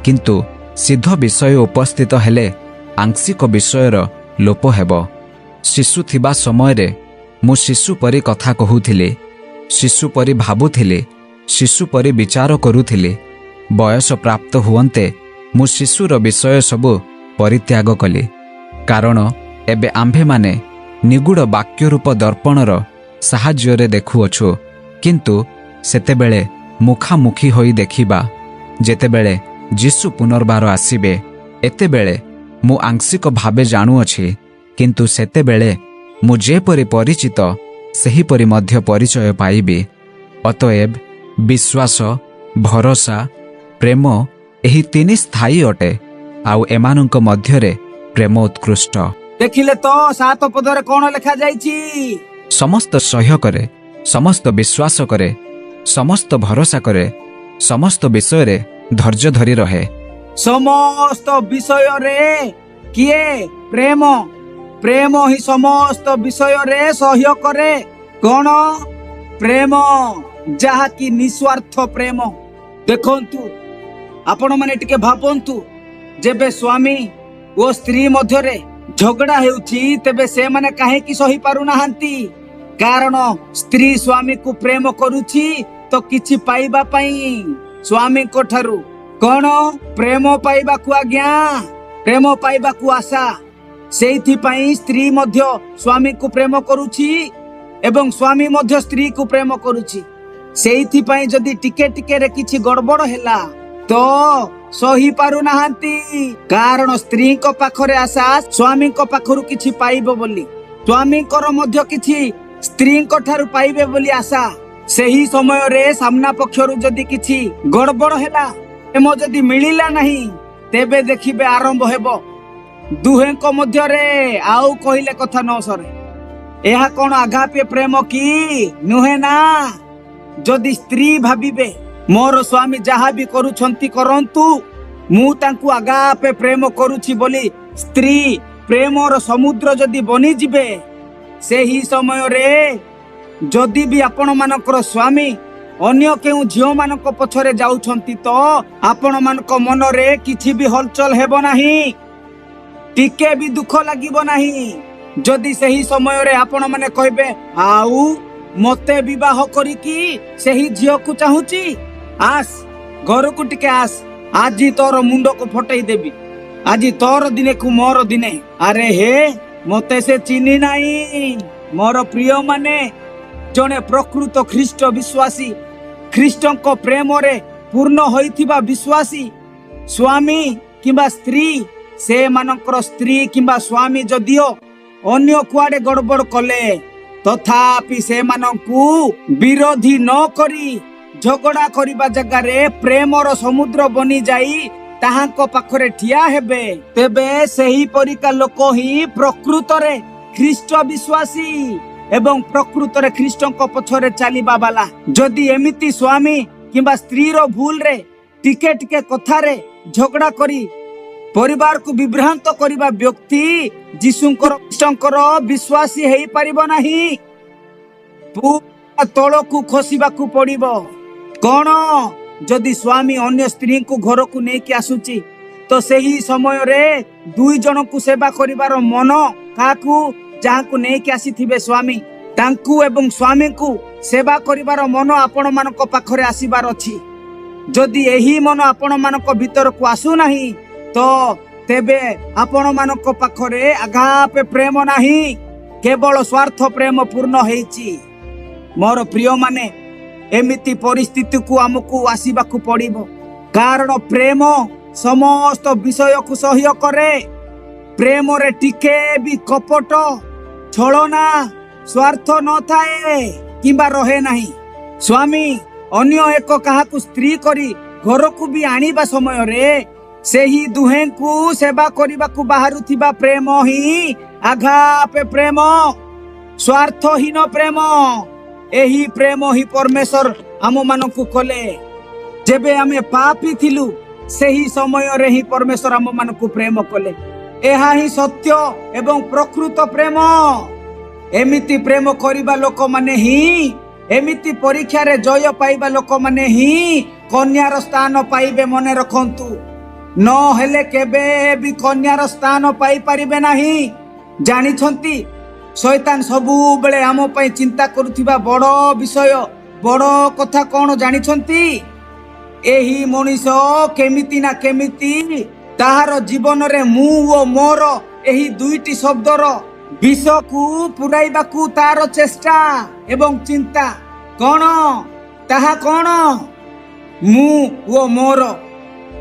କିନ୍ତୁ ସିଦ୍ଧ ବିଷୟ ଉପସ୍ଥିତ ହେଲେ ଆଂଶିକ ବିଷୟର ଲୋପ ହେବ। ଶିଶୁ ଥିବା ସମୟରେ ମୁଁ ଶିଶୁ ପରି କଥା କହୁଥିଲି, ଶିଶୁ ପରି ଭାବୁଥିଲି, ଶିଶୁ ପରି ବିଚାର କରୁଥିଲି। ବୟସ ପ୍ରାପ୍ତ ହୁଅନ୍ତେ ମୁଁ ଶିଶୁର ବିଷୟ ସବୁ ପରିତ୍ୟାଗ କଲି। କାରଣ ଏବେ ଆମ୍ଭେମାନେ ନିଗୁଡ଼ ବାକ୍ୟରୂପ ଦର୍ପଣର ସାହାଯ୍ୟରେ ଦେଖୁଅଛୁ, କିନ୍ତୁ ସେତେବେଳେ ମୁଖାମୁଖି ହୋଇ ଦେଖିବା। ଯେତେବେଳେ ଯୀଶୁ ପୁନର୍ବାର ଆସିବେ, ଏତେବେଳେ ମୁଁ ଆଂଶିକ ଭାବେ ଜାଣୁଅଛି, କିନ୍ତୁ ସେତେବେଳେ ମୁଁ ଯେପରି ପରିଚିତ ସେହିପରି ମଧ୍ୟ ପରିଚୟ ପାଇବି। ଅତଏବ ବିଶ୍ୱାସ, ଭରସା, ପ୍ରେମ ଏହି ତିନି ସ୍ଥାୟୀ ଅଟେ, ଆଉ ଏମାନଙ୍କ ମଧ୍ୟରେ ପ୍ରେମ ଉତ୍କୃଷ୍ଟ। ଦେଖିଲେ ତ 7 ପଦରେ କଣ ଲେଖାଯାଇଛି? ସମସ୍ତ ସହ୍ୟ କରେ, ସମସ୍ତ ବିଶ୍ୱାସ କରେ, ସମସ୍ତ ଭରସା କରେ, ସମସ୍ତ ବିଷୟରେ ଧୈର୍ଯ୍ୟ ଧରି ରହେ। ସମସ୍ତ ବିଷୟରେ କିଏ? ପ୍ରେମ। ପ୍ରେମ ହିଁ ସମସ୍ତ ବିଷୟରେ ସହ୍ୟ କରେ। କଣ? ପ୍ରେମ, ଯାହାକି ନିସ୍ୱାର୍ଥ ପ୍ରେମ। ଦେଖନ୍ତୁ, ଆପଣ ମାନେ ଟିକେ ଭାବନ୍ତୁ, ଯେବେ ସ୍ୱାମୀ ଓ ସ୍ତ୍ରୀ ମଧ୍ୟରେ ଝଗଡ଼ା ହେଉଛି, ତେବେ ସେମାନେ କାହିଁକି ସହି ପାରୁନାହାନ୍ତି? କାରଣ ସ୍ତ୍ରୀ ସ୍ୱାମୀକୁ ପ୍ରେମ କରୁଛି ତ କିଛି ପାଇବା ପାଇଁ ସ୍ୱାମୀଙ୍କ ଠାରୁ। କଣ? ପ୍ରେମ ପାଇବାକୁ ଆଜ୍ଞା, ପ୍ରେମ ପାଇବାକୁ ଆଶା। ସେଇଥିପାଇଁ ସ୍ତ୍ରୀ ମଧ୍ୟ ସ୍ୱାମୀକୁ ପ୍ରେମ କରୁଛି ଏବଂ ସ୍ୱାମୀ ମଧ୍ୟ ସ୍ତ୍ରୀକୁ ପ୍ରେମ କରୁଛି। ସେଇଥିପାଇଁ ଯଦି ଟିକେ ଟିକେରେ କିଛି ଗଡ଼ବଡ଼ ହେଲା ତ ସହି ପାରୁନାହାନ୍ତି। କାରଣ ସ୍ତ୍ରୀଙ୍କ ପାଖରେ ଆଶା ସ୍ୱାମୀଙ୍କ ପାଖରୁ କିଛି ପାଇବ ବୋଲି, ସ୍ୱାମୀଙ୍କର ମଧ୍ୟ କିଛି ସ୍ତ୍ରୀଙ୍କ ଠାରୁ ପାଇବେ ବୋଲି ଆଶା। ସେହି ସମୟରେ ସାମ୍ନା ପକ୍ଷରୁ ଯଦି କିଛି ଗଡ଼ବଡ଼ ହେଲା, ପ୍ରେମ ଯଦି ମିଳିଲା ନାହିଁ, ତେବେ ଦେଖିବେ ଆରମ୍ଭ ହେବ ଦୁହେଁଙ୍କ ମଧ୍ୟରେ ଆଉ କହିଲେ କଥା ନ ସରେ। ଏହା କଣ ଆଗାପେ ପ୍ରେମ କି? ନୁହେଁ ନା। ଯଦି ସ୍ତ୍ରୀ ଭାବିବେ ମୋର ସ୍ୱାମୀ ଯାହା ବି କରୁଛନ୍ତି କରନ୍ତୁ, ମୁଁ ତାଙ୍କୁ ଆଗାପେ ପ୍ରେମ କରୁଛି ବୋଲି ସ୍ତ୍ରୀ ପ୍ରେମର ସମୁଦ୍ର ଯଦି ବନିଯିବେ, ସେହି ସମୟରେ ଯଦି ବି ଆପଣମାନଙ୍କର ସ୍ୱାମୀ ଅନ୍ୟ କେଉଁ ଝିଅମାନଙ୍କ ପଛରେ ଯାଉଛନ୍ତି ତ ଆପଣମାନଙ୍କ ମନରେ କିଛି ବି ହଲଚଲ ହେବ ନାହିଁ, ଟିକେ ବି ଦୁଃଖ ଲାଗିବ ନାହିଁ। ଯଦି ସେହି ସମୟରେ ଆପଣମାନେ କହିବେ ଆଉ ମତେ ବିବାହ କରିକି ସେହି ଝିଅକୁ ଚାହୁଁଛି, ଆସ ଘରକୁ ଟିକେ ଆସ, ଆଜି ତୋର ମୁଣ୍ଡକୁ ଫଟେଇ ଦେବି, ଆଜି ତୋର ଦିନେକୁ ମୋର ଦିନେ। ଆରେ ହେ, ମତେ ସେ ଚିହ୍ନି ନାହିଁ। ମୋର ପ୍ରିୟ ମାନେ, ଜଣେ ପ୍ରକୃତ ଖ୍ରୀଷ୍ଟ ବିଶ୍ୱାସୀ, ଖ୍ରୀଷ୍ଟଙ୍କ ପ୍ରେମରେ ପୂର୍ଣ୍ଣ ହୋଇଥିବା ବିଶ୍ୱାସୀ ସ୍ୱାମୀ କିମ୍ବା ସ୍ତ୍ରୀ, ସେମାନଙ୍କର ସ୍ତ୍ରୀ କିମ୍ବା ସ୍ୱାମୀ ଯଦିଓ ଅନ୍ୟ କୁଆଡେ ଗଡ଼ବଡ଼ କଲେ, ତଥାପି ସେମାନଙ୍କୁ ବିରୋଧୀ ନ କରି ଝଗଡ଼ା କରିବା ଜାଗାରେ ପ୍ରେମର ସମୁଦ୍ର ବନିଯାଇ ତାହାଙ୍କ ପାଖରେ ଠିଆ ହେବେ, ତେବେ ସେହି ପରିକା ଲୋକ ହିଁ ପ୍ରକୃତରେ ଖ୍ରୀଷ୍ଟ ବିଶ୍ୱାସୀ ଏବଂ ପ୍ରକୃତରେ ଖ୍ରୀଷ୍ଟଙ୍କ ପଛରେ ଚାଲିବା ବାଲା। ଯଦି ଏମିତି ସ୍ୱାମୀ କିମ୍ବା ସ୍ତ୍ରୀର ଭୁଲରେ ଟିକେ ଟିକେ କଥାରେ ଝଗଡ଼ା କରି ପରିବାରକୁ ବିଭ୍ରାନ୍ତ କରିବା ବ୍ୟକ୍ତି ଯୀଶୁଙ୍କର ଖ୍ରୀଷ୍ଟଙ୍କର ବିଶ୍ୱାସୀ ହେଇପାରିବ ନାହିଁ। ପୁରା ତଳକୁ ଖସିବାକୁ ପଡ଼ିବ। କଣ? ଯଦି ସ୍ୱାମୀ ଅନ୍ୟ ସ୍ତ୍ରୀଙ୍କୁ ଘରକୁ ନେଇକି ଆସୁଛି, ତ ସେହି ସମୟରେ ଦୁଇ ଜଣଙ୍କୁ ସେବା କରିବାର ମନ କାହାକୁ? ଯାହାକୁ ନେଇକି ଆସିଥିବେ ସ୍ୱାମୀ, ତାଙ୍କୁ ଏବଂ ସ୍ୱାମୀଙ୍କୁ ସେବା କରିବାର ମନ ଆପଣମାନଙ୍କ ପାଖରେ ଆସିବାର ଅଛି। ଯଦି ଏହି ମନ ଆପଣମାନଙ୍କ ଭିତରକୁ ଆସୁନାହିଁ, ତ ତେବେ ଆପଣମାନଙ୍କ ପାଖରେ ଆଗାପେ ପ୍ରେମ ନାହିଁ, କେବଳ ସ୍ୱାର୍ଥ ପ୍ରେମ ପୂର୍ଣ୍ଣ ହେଇଛି। ମୋର ପ୍ରିୟ ମାନେ, ଏମିତି ପରିସ୍ଥିତିକୁ ଆମକୁ ଆସିବାକୁ ପଡ଼ିବ, କାରଣ ପ୍ରେମ ସମସ୍ତ ବିଷୟକୁ ସହ୍ୟ କରେ। ପ୍ରେମରେ ଟିକେ ବି କପଟ, ଛଳନା ସ୍ୱାର୍ଥ ନଥାଏ କିମ୍ବା ରହେ ନାହିଁ। ସ୍ୱାମୀ ଅନ୍ୟ ଏକ କାହାକୁ ସ୍ତ୍ରୀ କରି ଘରକୁ ବି ଆଣିବା ସମୟରେ ସେହି ଦୁହେଁଙ୍କୁ ସେବା କରିବାକୁ ବାହାରୁଥିବା ପ୍ରେମ ହିଁ ଆଗାପେ ପ୍ରେମ, ସ୍ୱାର୍ଥହୀନ ପ୍ରେମ। ଏହି ପ୍ରେମ ହିଁ ପରମେଶ୍ୱର ଆମମାନଙ୍କୁ କଲେ। ଯେବେ ଆମେ ପାପୀ ଥିଲୁ ସେହି ସମୟରେ ହିଁ ପରମେଶ୍ୱର ଆମମାନଙ୍କୁ ପ୍ରେମ କଲେ। ଏହା ହିଁ ସତ୍ୟ ଏବଂ ପ୍ରକୃତ ପ୍ରେମ। ଏମିତି ପ୍ରେମ କରିବା ଲୋକମାନେ ହିଁ, ଏମିତି ପରୀକ୍ଷାରେ ଜୟ ପାଇବା ଲୋକମାନେ ହିଁ କନ୍ୟାର ସ୍ଥାନ ପାଇବେ, ମନେ ରଖନ୍ତୁ। ନହେଲେ କେବେ ବି କନ୍ୟାର ସ୍ଥାନ ପାଇପାରିବେ ନାହିଁ। ଜାଣିଛନ୍ତି ଶୈତାନ ସବୁବେଳେ ଆମ ପାଇଁ ଚିନ୍ତା କରୁଥିବା ବଡ଼ ବିଷୟ, ବଡ଼ କଥା କ'ଣ ଜାଣିଛନ୍ତି? ଏହି ମଣିଷ କେମିତି ନା କେମିତି ତାହାର ଜୀବନରେ ମୁଁ ଓ ମୋର ଏହି ଦୁଇଟି ଶବ୍ଦର ବିଷକୁ ପୁରାଇବାକୁ ତାର ଚେଷ୍ଟା ଏବଂ ଚିନ୍ତା। କ'ଣ ତାହା? କ'ଣ? ମୁଁ ଓ ମୋର।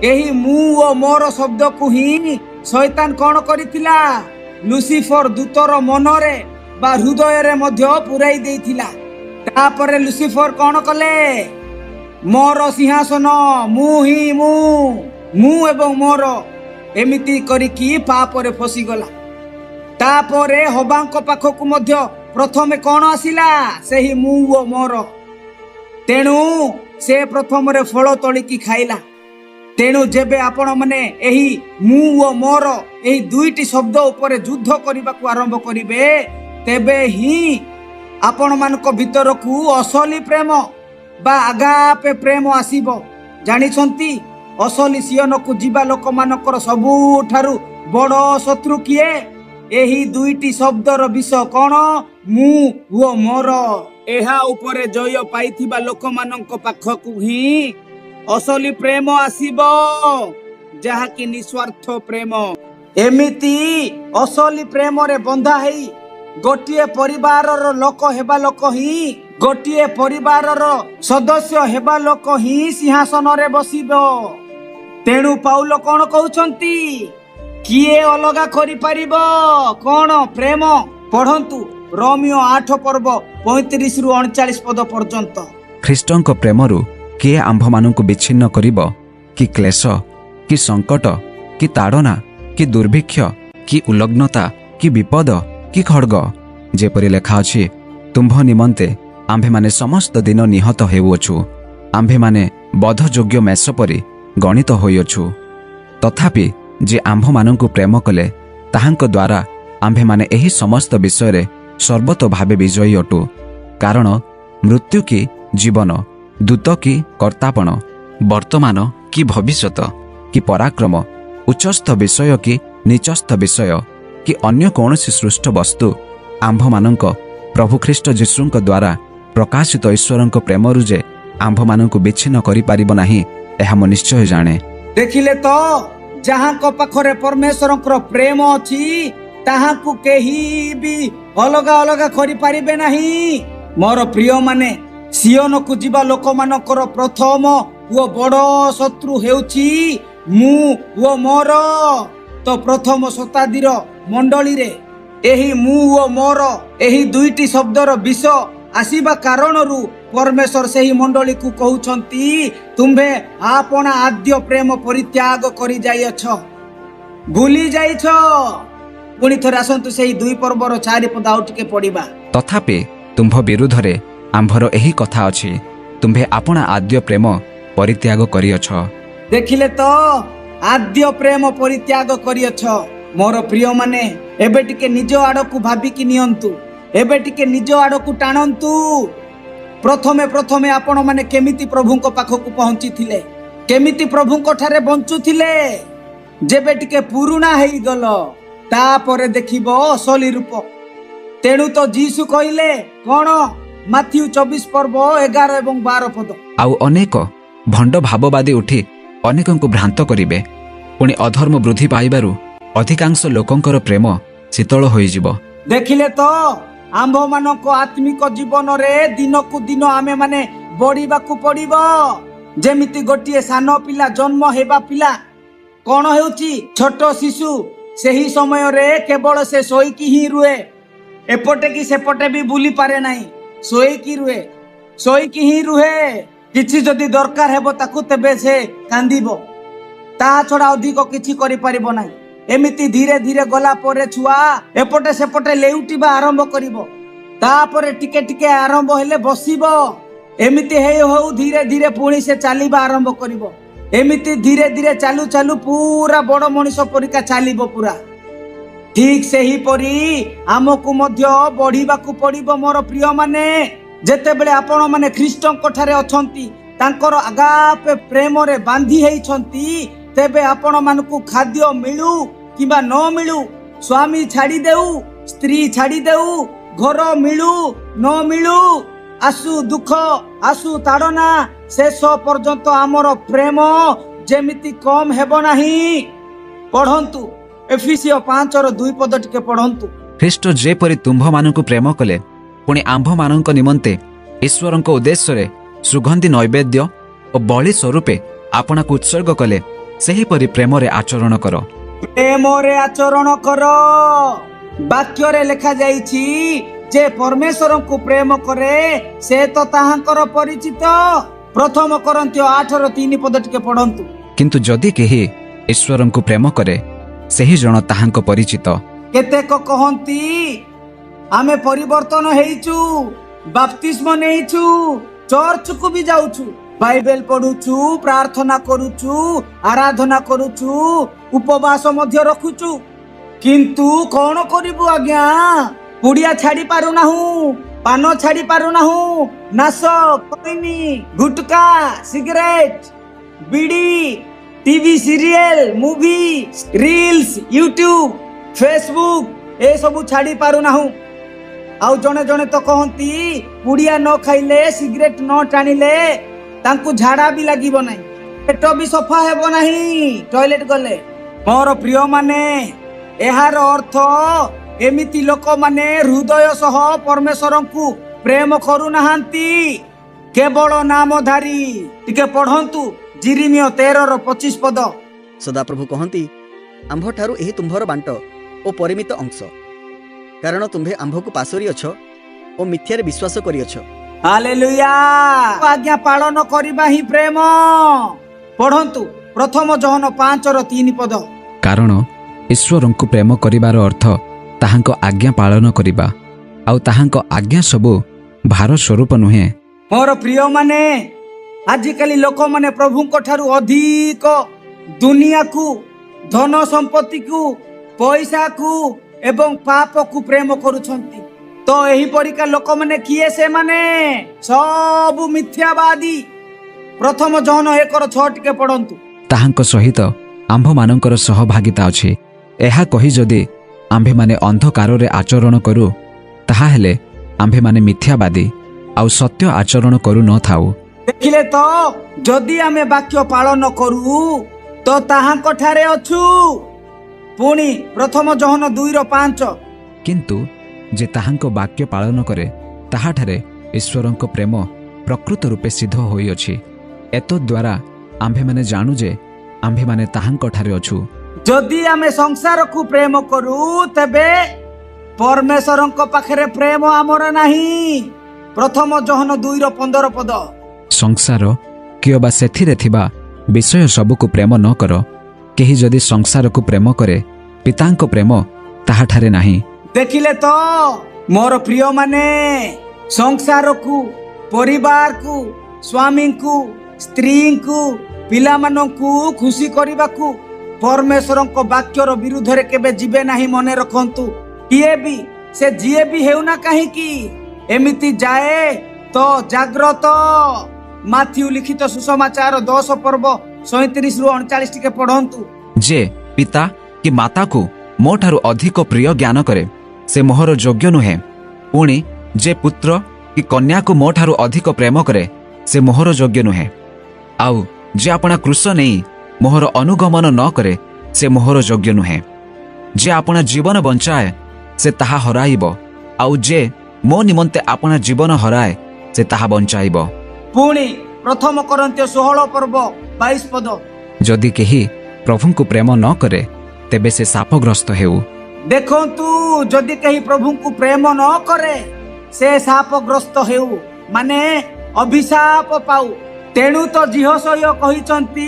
ଏହି ମୁଁ ଓ ମୋର ଶବ୍ଦକୁ ହିଁ ଶୈତାନ କ'ଣ କରିଥିଲା? ଲୁସିଫର ଦୂତର ମନରେ ବା ହୃଦୟରେ ମଧ୍ୟ ପୁରାଇ ଦେଇଥିଲା। ତାପରେ ଲୁସିଫର କ'ଣ କଲେ? ମୋର ସିଂହାସନ, ମୁଁ ହିଁ ମୁଁ ଏବଂ ମୋର, ଏମିତି କରିକି ପାପରେ ଫସିଗଲା। ତାପରେ ହବାଙ୍କ ପାଖକୁ ମଧ୍ୟ ପ୍ରଥମେ କ'ଣ ଆସିଲା? ସେହି ମୁଁ ଓ ମୋର। ତେଣୁ ସେ ପ୍ରଥମରେ ଫଳ ତୋଳିକି ଖାଇଲା। ତେଣୁ ଯେବେ ଆପଣମାନେ ଏହି ମୁଁ ଓ ମୋର ଏହି ଦୁଇଟି ଶବ୍ଦ ଉପରେ ଯୁଦ୍ଧ କରିବାକୁ ଆରମ୍ଭ କରିବେ, ତେବେ ହିଁ ଆପଣମାନଙ୍କ ଭିତରକୁ ଅସଲି ପ୍ରେମ ବା ଆଗାପେ ପ୍ରେମ ଆସିବ। ଜାଣିଛନ୍ତି ଅସଲି ସିୟନକୁ ଯିବା ଲୋକମାନଙ୍କର ସବୁଠାରୁ ବଡ଼ ଶତ୍ରୁ କିଏ? ଏହି ଦୁଇଟି ଶବ୍ଦର ବିଷ କ'ଣ? ମୁଁ ଓ ମୋର। ଏହା ଉପରେ ଜୟ ପାଇଥିବା ଲୋକମାନଙ୍କ ପାଖକୁ ହିଁ ଅସଲି ପ୍ରେମ ଆସିବ, ଯାହାକି ନିଃସ୍ୱାର୍ଥ ପ୍ରେମ। ଏମିତି ଅସଲି ପ୍ରେମରେ ବନ୍ଧା ହେଇ ଗୋଟିଏ ପରିବାରର ଲୋକ ହେବା ଲୋକ ହିଁ, ଗୋଟିଏ ପରିବାରର ସଦସ୍ୟ ହେବା ଲୋକ ହିଁ ସିଂହାସନରେ ବସିବ। ତେଣୁ ପାଉଲ କ'ଣ କହୁଛନ୍ତି? କିଏ ଅଲଗା କରିପାରିବ କ'ଣ ପ୍ରେମ? ପଢ଼ନ୍ତୁ ରୋମିଓ 8 ପର୍ବ 35ରୁ 39 ପଦ ପର୍ଯ୍ୟନ୍ତ। ଖ୍ରୀଷ୍ଟଙ୍କ ପ୍ରେମରୁ କିଏ ଆମ୍ଭମାନଙ୍କୁ ବିଚ୍ଛିନ୍ନ କରିବ? କି କ୍ଲେଶ, କି ସଙ୍କଟ, କି ତାଡ଼ନା, କି ଦୁର୍ଭିକ୍ଷ, କି ଉଲଗ୍ନତା, କି ବିପଦ, କି ଖଡ଼୍ଗ? ଯେପରି ଲେଖା ଅଛି, ତୁମ୍ଭ ନିମନ୍ତେ ଆମ୍ଭେମାନେ ସମସ୍ତ ଦିନ ନିହତ ହେଉଅଛୁ, ଆମ୍ଭେମାନେ ବଧଯୋଗ୍ୟ ମେଷ ପରି ଗଣିତ ହୋଇଅଛୁ। ତଥାପି ଯେ ଆମ୍ଭମାନଙ୍କୁ ପ୍ରେମ କଲେ, ତାହାଙ୍କ ଦ୍ୱାରା ଆମ୍ଭେମାନେ ଏହି ସମସ୍ତ ବିଷୟରେ ସର୍ବତ ଭାବେ ବିଜୟୀ ଅଟୁ। କାରଣ ମୃତ୍ୟୁ କି ଜୀବନ, ଦୂତ କି କର୍ତ୍ତାପଣ, ବର୍ତ୍ତମାନ କି ଭବିଷ୍ୟତ, କି ପରାକ୍ରମ, ଉଚ୍ଚସ୍ଥ ବିଷୟ କି ନିଚସ୍ଥ ବିଷୟ, କି ଅନ୍ୟ କୌଣସି ସୃଷ୍ଟ ବସ୍ତୁ ଆମ୍ଭମାନଙ୍କ ପ୍ରଭୁ ଖ୍ରୀଷ୍ଟ ଯୀଶୁଙ୍କ ଦ୍ୱାରା ପ୍ରକାଶିତ ଈଶ୍ୱରଙ୍କ ପ୍ରେମରୁ ଯେ ଆମ୍ଭମାନଙ୍କୁ ବିଚ୍ଛିନ୍ନ କରିପାରିବ ନାହିଁ, ଏହା ମୁଁ ନିଶ୍ଚୟ ଜାଣେ। ଦେଖିଲେ ତ, ଯାହାଙ୍କ ପାଖରେ ପରମେଶ୍ୱରଙ୍କର ପ୍ରେମ ଅଛି ତାହାକୁ କେହି ବି ଅଲଗା ଅଲଗା କରିପାରିବେ ନାହିଁ। ମୋର ପ୍ରିୟମାନେ, ସିୟନକୁ ଯିବା ଲୋକମାନଙ୍କର ପ୍ରଥମ ଓ ବଡ଼ ଶତ୍ରୁ ହେଉଛି ମୁଁ ଓ ମୋର। ତ ପ୍ରଥମ ଶତାବ୍ଦୀର ମଣ୍ଡଳୀରେ ଏହି ମୁଁ ଓ ମୋର ଏହି ଦୁଇଟି ଶବ୍ଦର ବିଷ ଆସିବା କାରଣରୁ ପରମେଶ୍ୱର ସେହି ମଣ୍ଡଳୀକୁ କହୁଛନ୍ତି, ତୁମ୍ଭେ ଆପଣା ଆଦ୍ୟ ପ୍ରେମ ପରିତ୍ୟାଗ କରି ଯାଇଅଛ, ଭୁଲି ଯାଇଛ। ପୁଣି ଥରେ ଆସନ୍ତୁ ସେହି 2 ପର୍ବର 4 ପଦ ଆଉ ଟିକେ ପଢିବା। ତଥାପି ତୁମ୍ଭ ବିରୁଦ୍ଧରେ ଆମ୍ଭର ଏହି କଥା ଅଛି, ତୁମ୍ଭେ ଆପଣା ଆଦ୍ୟ ପ୍ରେମ ପରିତ୍ୟାଗ କରିଅଛ। ଦେଖିଲେ ତ, ଆଦ୍ୟ ପ୍ରେମ ପରିତ୍ୟାଗ କରିଅଛ। ମୋର ପ୍ରିୟମାନେ, ଏବେ ଟିକେ ନିଜ ଆଡ଼କୁ ଭାବିକି ନିଅନ୍ତୁ, ଏବେ ଟିକେ ନିଜ ଆଡ଼କୁ ଟାଣନ୍ତୁ। ପ୍ରଥମେ ଆପଣମାନେ କେମିତି ପ୍ରଭୁଙ୍କ ପାଖକୁ ପହଞ୍ଚିଥିଲେ, କେମିତି ପ୍ରଭୁଙ୍କ ଠାରେ ବଞ୍ଚୁଥିଲେ। ଯେବେ ଟିକେ ପୁରୁଣା ହେଇଗଲ, ତାପରେ ଦେଖିବ ଅସଲି ରୂପ। ତେଣୁ ତ ଯୀଶୁ କହିଲେ କ'ଣ? ମାଥ୍ୟୁ 24 ପର୍ବ 11 ଏବଂ 12 ପଦ। ଆଉ ଅନେକ ଭଣ୍ଡ ଭାବବାଦୀ ଉଠି ଅନେକଙ୍କୁ ଭ୍ରାନ୍ତ କରିବେ। ପୁଣି ଅଧର୍ମ ବୃଦ୍ଧି ପାଇବାରୁ ଅଧିକାଂଶ ଲୋକଙ୍କର ପ୍ରେମ ଶୀତଳ ହୋଇଯିବ। ଦେଖିଲେ ତ, ଆମ୍ଭମାନଙ୍କ ଆତ୍ମିକ ଜୀବନରେ ଦିନକୁ ଦିନ ଆମେମାନେ ବଢିବାକୁ ପଡିବ। ଯେମିତି ଗୋଟିଏ ସାନ ପିଲା ଜନ୍ମ ହେବା ପିଲା କ'ଣ ହେଉଛି? ଛୋଟ ଶିଶୁ। ସେହି ସମୟରେ କେବଳ ସେ ଶୋଇକି ହିଁ ରୁହେ एपटे कि सेपटे भी बुली पारे नहीं, शोईकी रुहे, शोईकी ही रुहे। किछि जदि दरकार हेबो ताकु तेबे से कांदिबो, ता छड़ा अधिक किछि करि परिबो नाही। एमिति धीरे धीरे गला परे छुआ एपटे सेपटे लेउटिबा आरंभ करिबो, तापरे टिके टिके आरंभ हेले बसिबो। एमिति हेई हो धीरे धीरे पुणी से चलिबा आरंभ करिबो। एमिति धीरे धीरे चालू चालू पूरा बड़ मनीष परिका चलिबो पूरा। ठीक से ही परी आमको मध्य बढ़िबाकू पड़िबो मोर प्रिय माने। जेतेबेले आपण माने ख्रीष्टଙ୍କ ठारे अछंती, तांकर आगापे प्रेम रे बांधी हेइछंती, तेबे आपण मानकू खाद्य मिलू किबा न मिलू, स्वामी छाड़ी देऊ, स्त्री छाड़ी देऊ, घर मिलू न मिलू, आसु दुख आसु ताड़ना, शेष पर्यंत आमर प्रेम जेमिति कम हेबो नाही। पढ़ंतु एफिसियो 5:2 पद टिके पढ़ंतु। ख्रीष्ट जेपरि तुम्भ मानकु प्रेम कले, पुणी आंभ मानक निमंते ईश्वरଙ୍କ उद्देश्य सुगंधी नैवेद्य और बलि स्वरूपे आपणाक उत्सर्ग कले, सेहीपरि प्रेम रे आचरण कर। प्रेम रे आचरण कर। वाक्य रे लिखा जाइछि जे परमेश्वर को प्रेम करे से तो ताहांकर परिचित। प्रथम कोरिन्थियो 8:3 पद टिके पढ़ंतु। किंतु जदि केही ईश्वरଙ୍କୁ प्रेम करे, सेही जन ताहांक परिचित। केतेक कहंती आमे परिवर्तन हेइछु, बाप्तिस्म नेइछु, चर्च को भी जाउछु, बाइबल पढुछु, प्रार्थना करूछु, आराधना करूछु, उपवास मध्य रखुछु, किंतु कौन करिबु आज्ञा? पुड़िया छाड़ी पारु नाहु, पान छाड़ी पारु नाहु, नाश खैनी, गुटका, सिगरेट, बीड़ी, TV serial, movie, reels, YouTube, Facebook ए सबु छाड़ी पारु नाहु। आउ जने जने तो कहंती पुड़िया न खाइले, सिगरेट न टाणिले तांकु झाड़ा भी लागिबो नाही, पेट भी सफा हेबो नाही टॉयलेट गले। मोर प्रिय माने, एहार अर्थ एमिति लोक माने हृदय सह परमेश्वर को प्रेम करू नाहांती, केवल नामधारी। टिके पढ़ंतु जिरिमियो 13:25 पद। सदाप्रभु कहती आंभ ठारू एही तुम्भर बांट ओ परिमित अंश, कारण तुम्भे आंभ को पासोरी अछ ओ मिथ्यारे विश्वास करिअछ। हालेलुया। आज्ञा पालन करिबा ही प्रेम। पढ़ंतु प्रथम जोहन 5:3 पद। कारण ईश्वरଙ୍କୁ प्रेम करिबार अर्थ ताहांक आज्ञा पालन करिबा, आउ ताहांक आज्ञा सबु भार स्वरूप नुहे। मोर प्रिय माने, आजिकाली लोक माने प्रभुଙ୍କ ठारू अधिक दुनिया को, धन संपत्ति को, पैसा को एवं पाप को प्रेम करुछंती। तो एही परिका लोक माने किए से माने? सब मिथ्यावादी। प्रथम जोहन 1:6 टिके पढ़ंतु। ताहांक सहित आंभ मानकर सहभागिता अछि। एहा कहि जदि आंभे माने अंधकार रे आचरण करू, ताहा हेले आंभे माने मिथ्यावादी आउ सत्य आचरण करू न थाउ। देखिले तो जदि आमे वाक्य पालन करू तो ताहांक ठारे अछु। पुणी प्रथम जोहन 2:5। किंतु जे ताहांक वाक्य पालन करे, ताहाठारे ईश्वरଙ୍କ प्रेम प्रकृत रूपे सिद्ध होई अछि। एतो द्वारा आंभे माने जानू जे आंभे माने ताहांक ठारे अछु। जदि आमे संसार को प्रेम करू तबे परमेश्वरଙ୍କ पाखरे प्रेम आमर नाही। प्रथम जोहन 2:15 पद। संसार कियबा सेथिरे थिबा विषय सबको प्रेम न कर। केही जदि संसार को प्रेम करे, पितांक प्रेम ताहाठारे नाही। देखिले तो मोर प्रिय माने, संसार को, परिवार को, स्वामी को, स्त्री को, पिला मानकू खुशी करबाकू परमेश्वरଙ୍କ वाक्यर विरुद्ध रे केबे जिबे नाही। मने रखंतु, किए भी से जिए भी हेउना काहे की एमिति जाए तो जाग्रत। माथ्यू लिखित सुसमाचार 10 पर्व 37-39 टिके पढ़ंतु। जे पिता कि माता को मो ठारू अधिक प्रिय ज्ञान करे, से मोहर योग्य नुहे। पुणी जे पुत्र कि कन्या को मो ठारू अधिक प्रेम करे, से मोहर योग्य नुहे। आउ जे आपणा क्रूस नहीं मोहर अनुगमन न करे, से मोहर योग्य नुहे। जे आपणा जीवन बंचाए, से ताहा हराइब, आउ जे मो निमंते आपणा जीवन हराए, से ताहा बंचाइब। पुणी प्रथम कोरिन्थियो 16 पर्व 22 पद। जदि केही प्रभु को प्रेम न करे, तेबे से शापग्रस्त हेउ, देखंतु जदि कहीं प्रभु को प्रेम न करे से शापग्रस्त हेउ माने अभिशाप पाऊ। तेणु तो जिहसय कहिसंती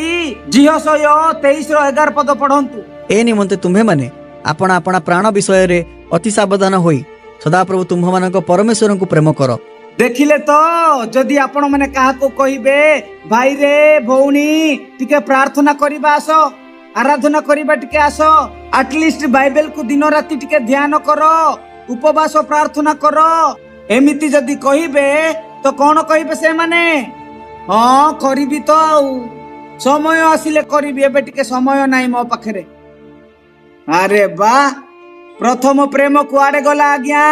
जिहसय 23:11 पद पढ़ंतु। ए निमंते तुम्हे माने आपण आपण प्राण विषय रे अति सावधान होई सदाप्रभु तुम्भ मानक परमेश्वर को प्रेम कर। देखिले तो जदि आपण माने काहा को कहिबे भाई रे भौणी टिके प्रार्थना करिबा आसो आराधना करिबा टिके आसो एटलिस्ट बाइबल को दिन राति टिके ध्यान करो उपवास प्रार्थना करो एमिति जदि कहिबे तो कौन कहिबे से माने हाँ करिबी तो आउ समय आसिले करिबी एबे टिके समय नाही मो पाखरे। अरे बा प्रथम प्रेम कुआडे गला आज्ञा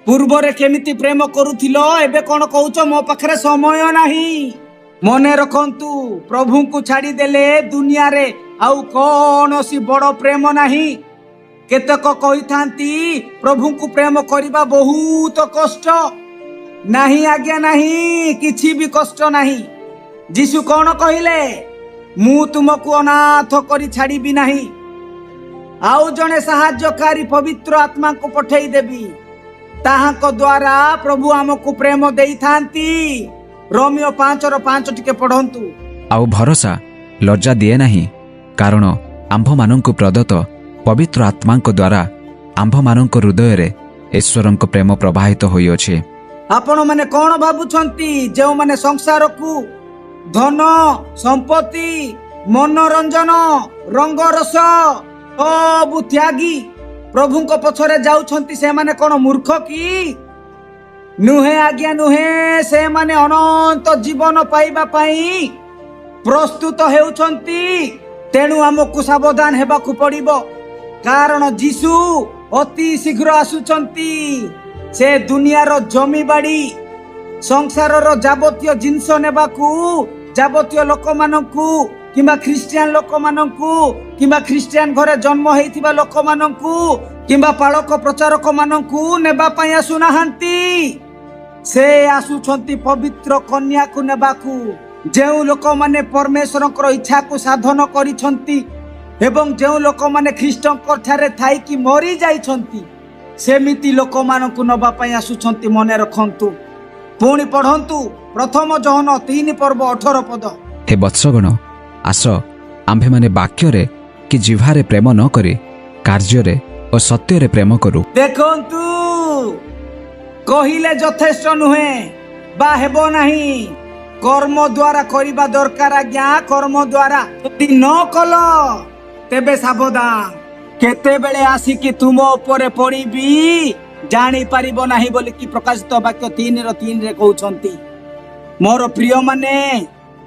पूर्वरे केमिति प्रेम करुथिलो एबे कोन कहउछ मो पाखरे समय नाही। मने रखंतु प्रभु को छाड़ी देले दुनिया रे आउ कोनोसी बड़ प्रेम नाही। केतक कहिथांती प्रभु को प्रेम करिबा बहुत कष्ट नाही आज्ञा नाही किछि भी कष्ट नाही। जीशु कोन कहिले मु तुमको अनाथ करी छाड़ी भी नाही आउ जने सहायकारी पवित्र आत्मा को पठेई देबी ताहाको द्वारा प्रभु आमको प्रेम देई थांती। रोमियो 5:5 टिके पढ़ंतु। आउ भरोसा लज्जा दिए नाही कारण आंभ मानंकु प्रदत्त पवित्र आत्मांक द्वारा आंभ मानंक हृदय रे ईश्वरंक प्रेम प्रवाहित होई अछि। आपण माने कोन भाबुछंती जेउ माने संसार को धन संपत्ति मनोरंजन रंग रस सब त्यागी प्रभु को पछरे जाउछंती से माने कोन मूर्ख की नुहे आज्ञा नुहे से माने अनंत जीवन पाइबा पाई प्रस्तुत हेउछंती। तेणु हमकु सावधान हेबाकु पड़िबो कारण जीशु अति शीघ्र आसुछंती। से दुनियार जमी बाड़ी संसारर जाबतीय जिनस नेबाकू जाबतीय लोक मानकू किंबा ख्रिस्टियान लोक मानकू किंबा ख्रिस्टियान घरे जन्म हेइथिबा लोक मानकू किंबा पालक प्रचारक मानकू नेबा पई आसुनाहांती। से आसुछंती पवित्र कन्या को नेबाकू जेउ लोक माने परमेश्वरकर इच्छा को साधन करिछंती एवं जेउ लोक माने ख्रिस्टंकर ठारे थाई कि मरि जाइछंती सेमिति लोक मानकू नबा पई आसुछंती। मने रखंतु पुणी पढ़ंतु प्रथम जहन 3:18 पद। हे वत्सगण आस आंभे माने वाक्य रे कि जिह्वारे प्रेम न करी कार्य रे और सत्य रे प्रेम करू। देखंतु कहिले यथेष्ट नुहे बा हेबो नाही कर्म द्वारा करिबा दरकार आज्ञा कर्म द्वारा यदि न कल तेबे सावधान केते बेले आसी कि तुम ऊपर पड़ीबी जानी पारिबो नाही बोली कि प्रकाशित वाक्य 3:3 रे कहउछंती। मोर प्रिय माने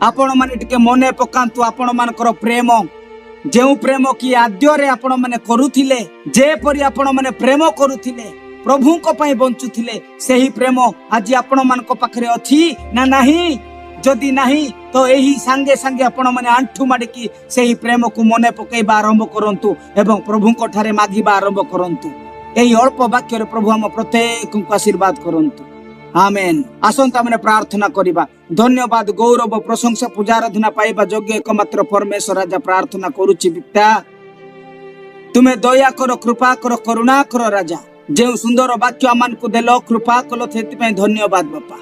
आपण माने टिके मने पकांतु आपण मानकर प्रेम जेउ प्रेम कि आद्य रे आपण माने करूथिले जे परि आपण माने प्रेम करूथिले प्रभु को पई बंचुथिले सेही प्रेम आज आपण मानक पाखरे अछि ना नाही। जदि नाही तो एही संगे संगे आपण माने आंठु माडिकी सेही प्रेम को मने पकेबा आरंभ करंतु एवं प्रभु को ठारे मागिबा आरंभ करंतु। एही अल्प वाक्य रे प्रभु हम प्रत्येक को आशीर्वाद करंतु। आमेन। आसंता माने प्रार्थना करिबा। धन्यवाद गौरव प्रशंसा पूजा आराधना पाइबा योग्य एकमात्र परमेश्वर राजा प्रार्थना करूची पिता तुमे दया करो कृपा करो करुणा करो राजा जेउ सुंदर वाक्य आमान को देलो कृपा कलो थेति पे धन्यवाद बापा।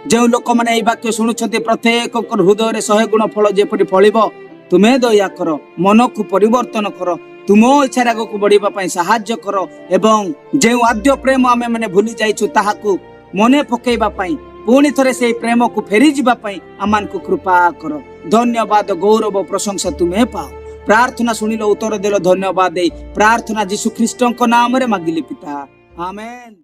जेउ लोक माने एई वाक्य सुनुछते प्रत्येक हृदय रे 100 गुण फल जेपरि फलिबो तुमे दया करो मन को परिवर्तन करो तुमो इच्छा आगो को बढ़िबा पई सहाय्य करो एवं जेउ आद्य प्रेम आमे माने भूली जाइछु ताहाकू मने पकेइबा पई पुणी थरे से प्रेम को फेरी जिबा पई आमान को कृपा करो। धन्यवाद गौरव प्रशंसा तुमे पाओ। प्रार्थना सुनिलो उत्तर देलो धन्यवाद दे प्रार्थना यीशु ख्रीष्टन को नाम रे मागिली पिता आमेन।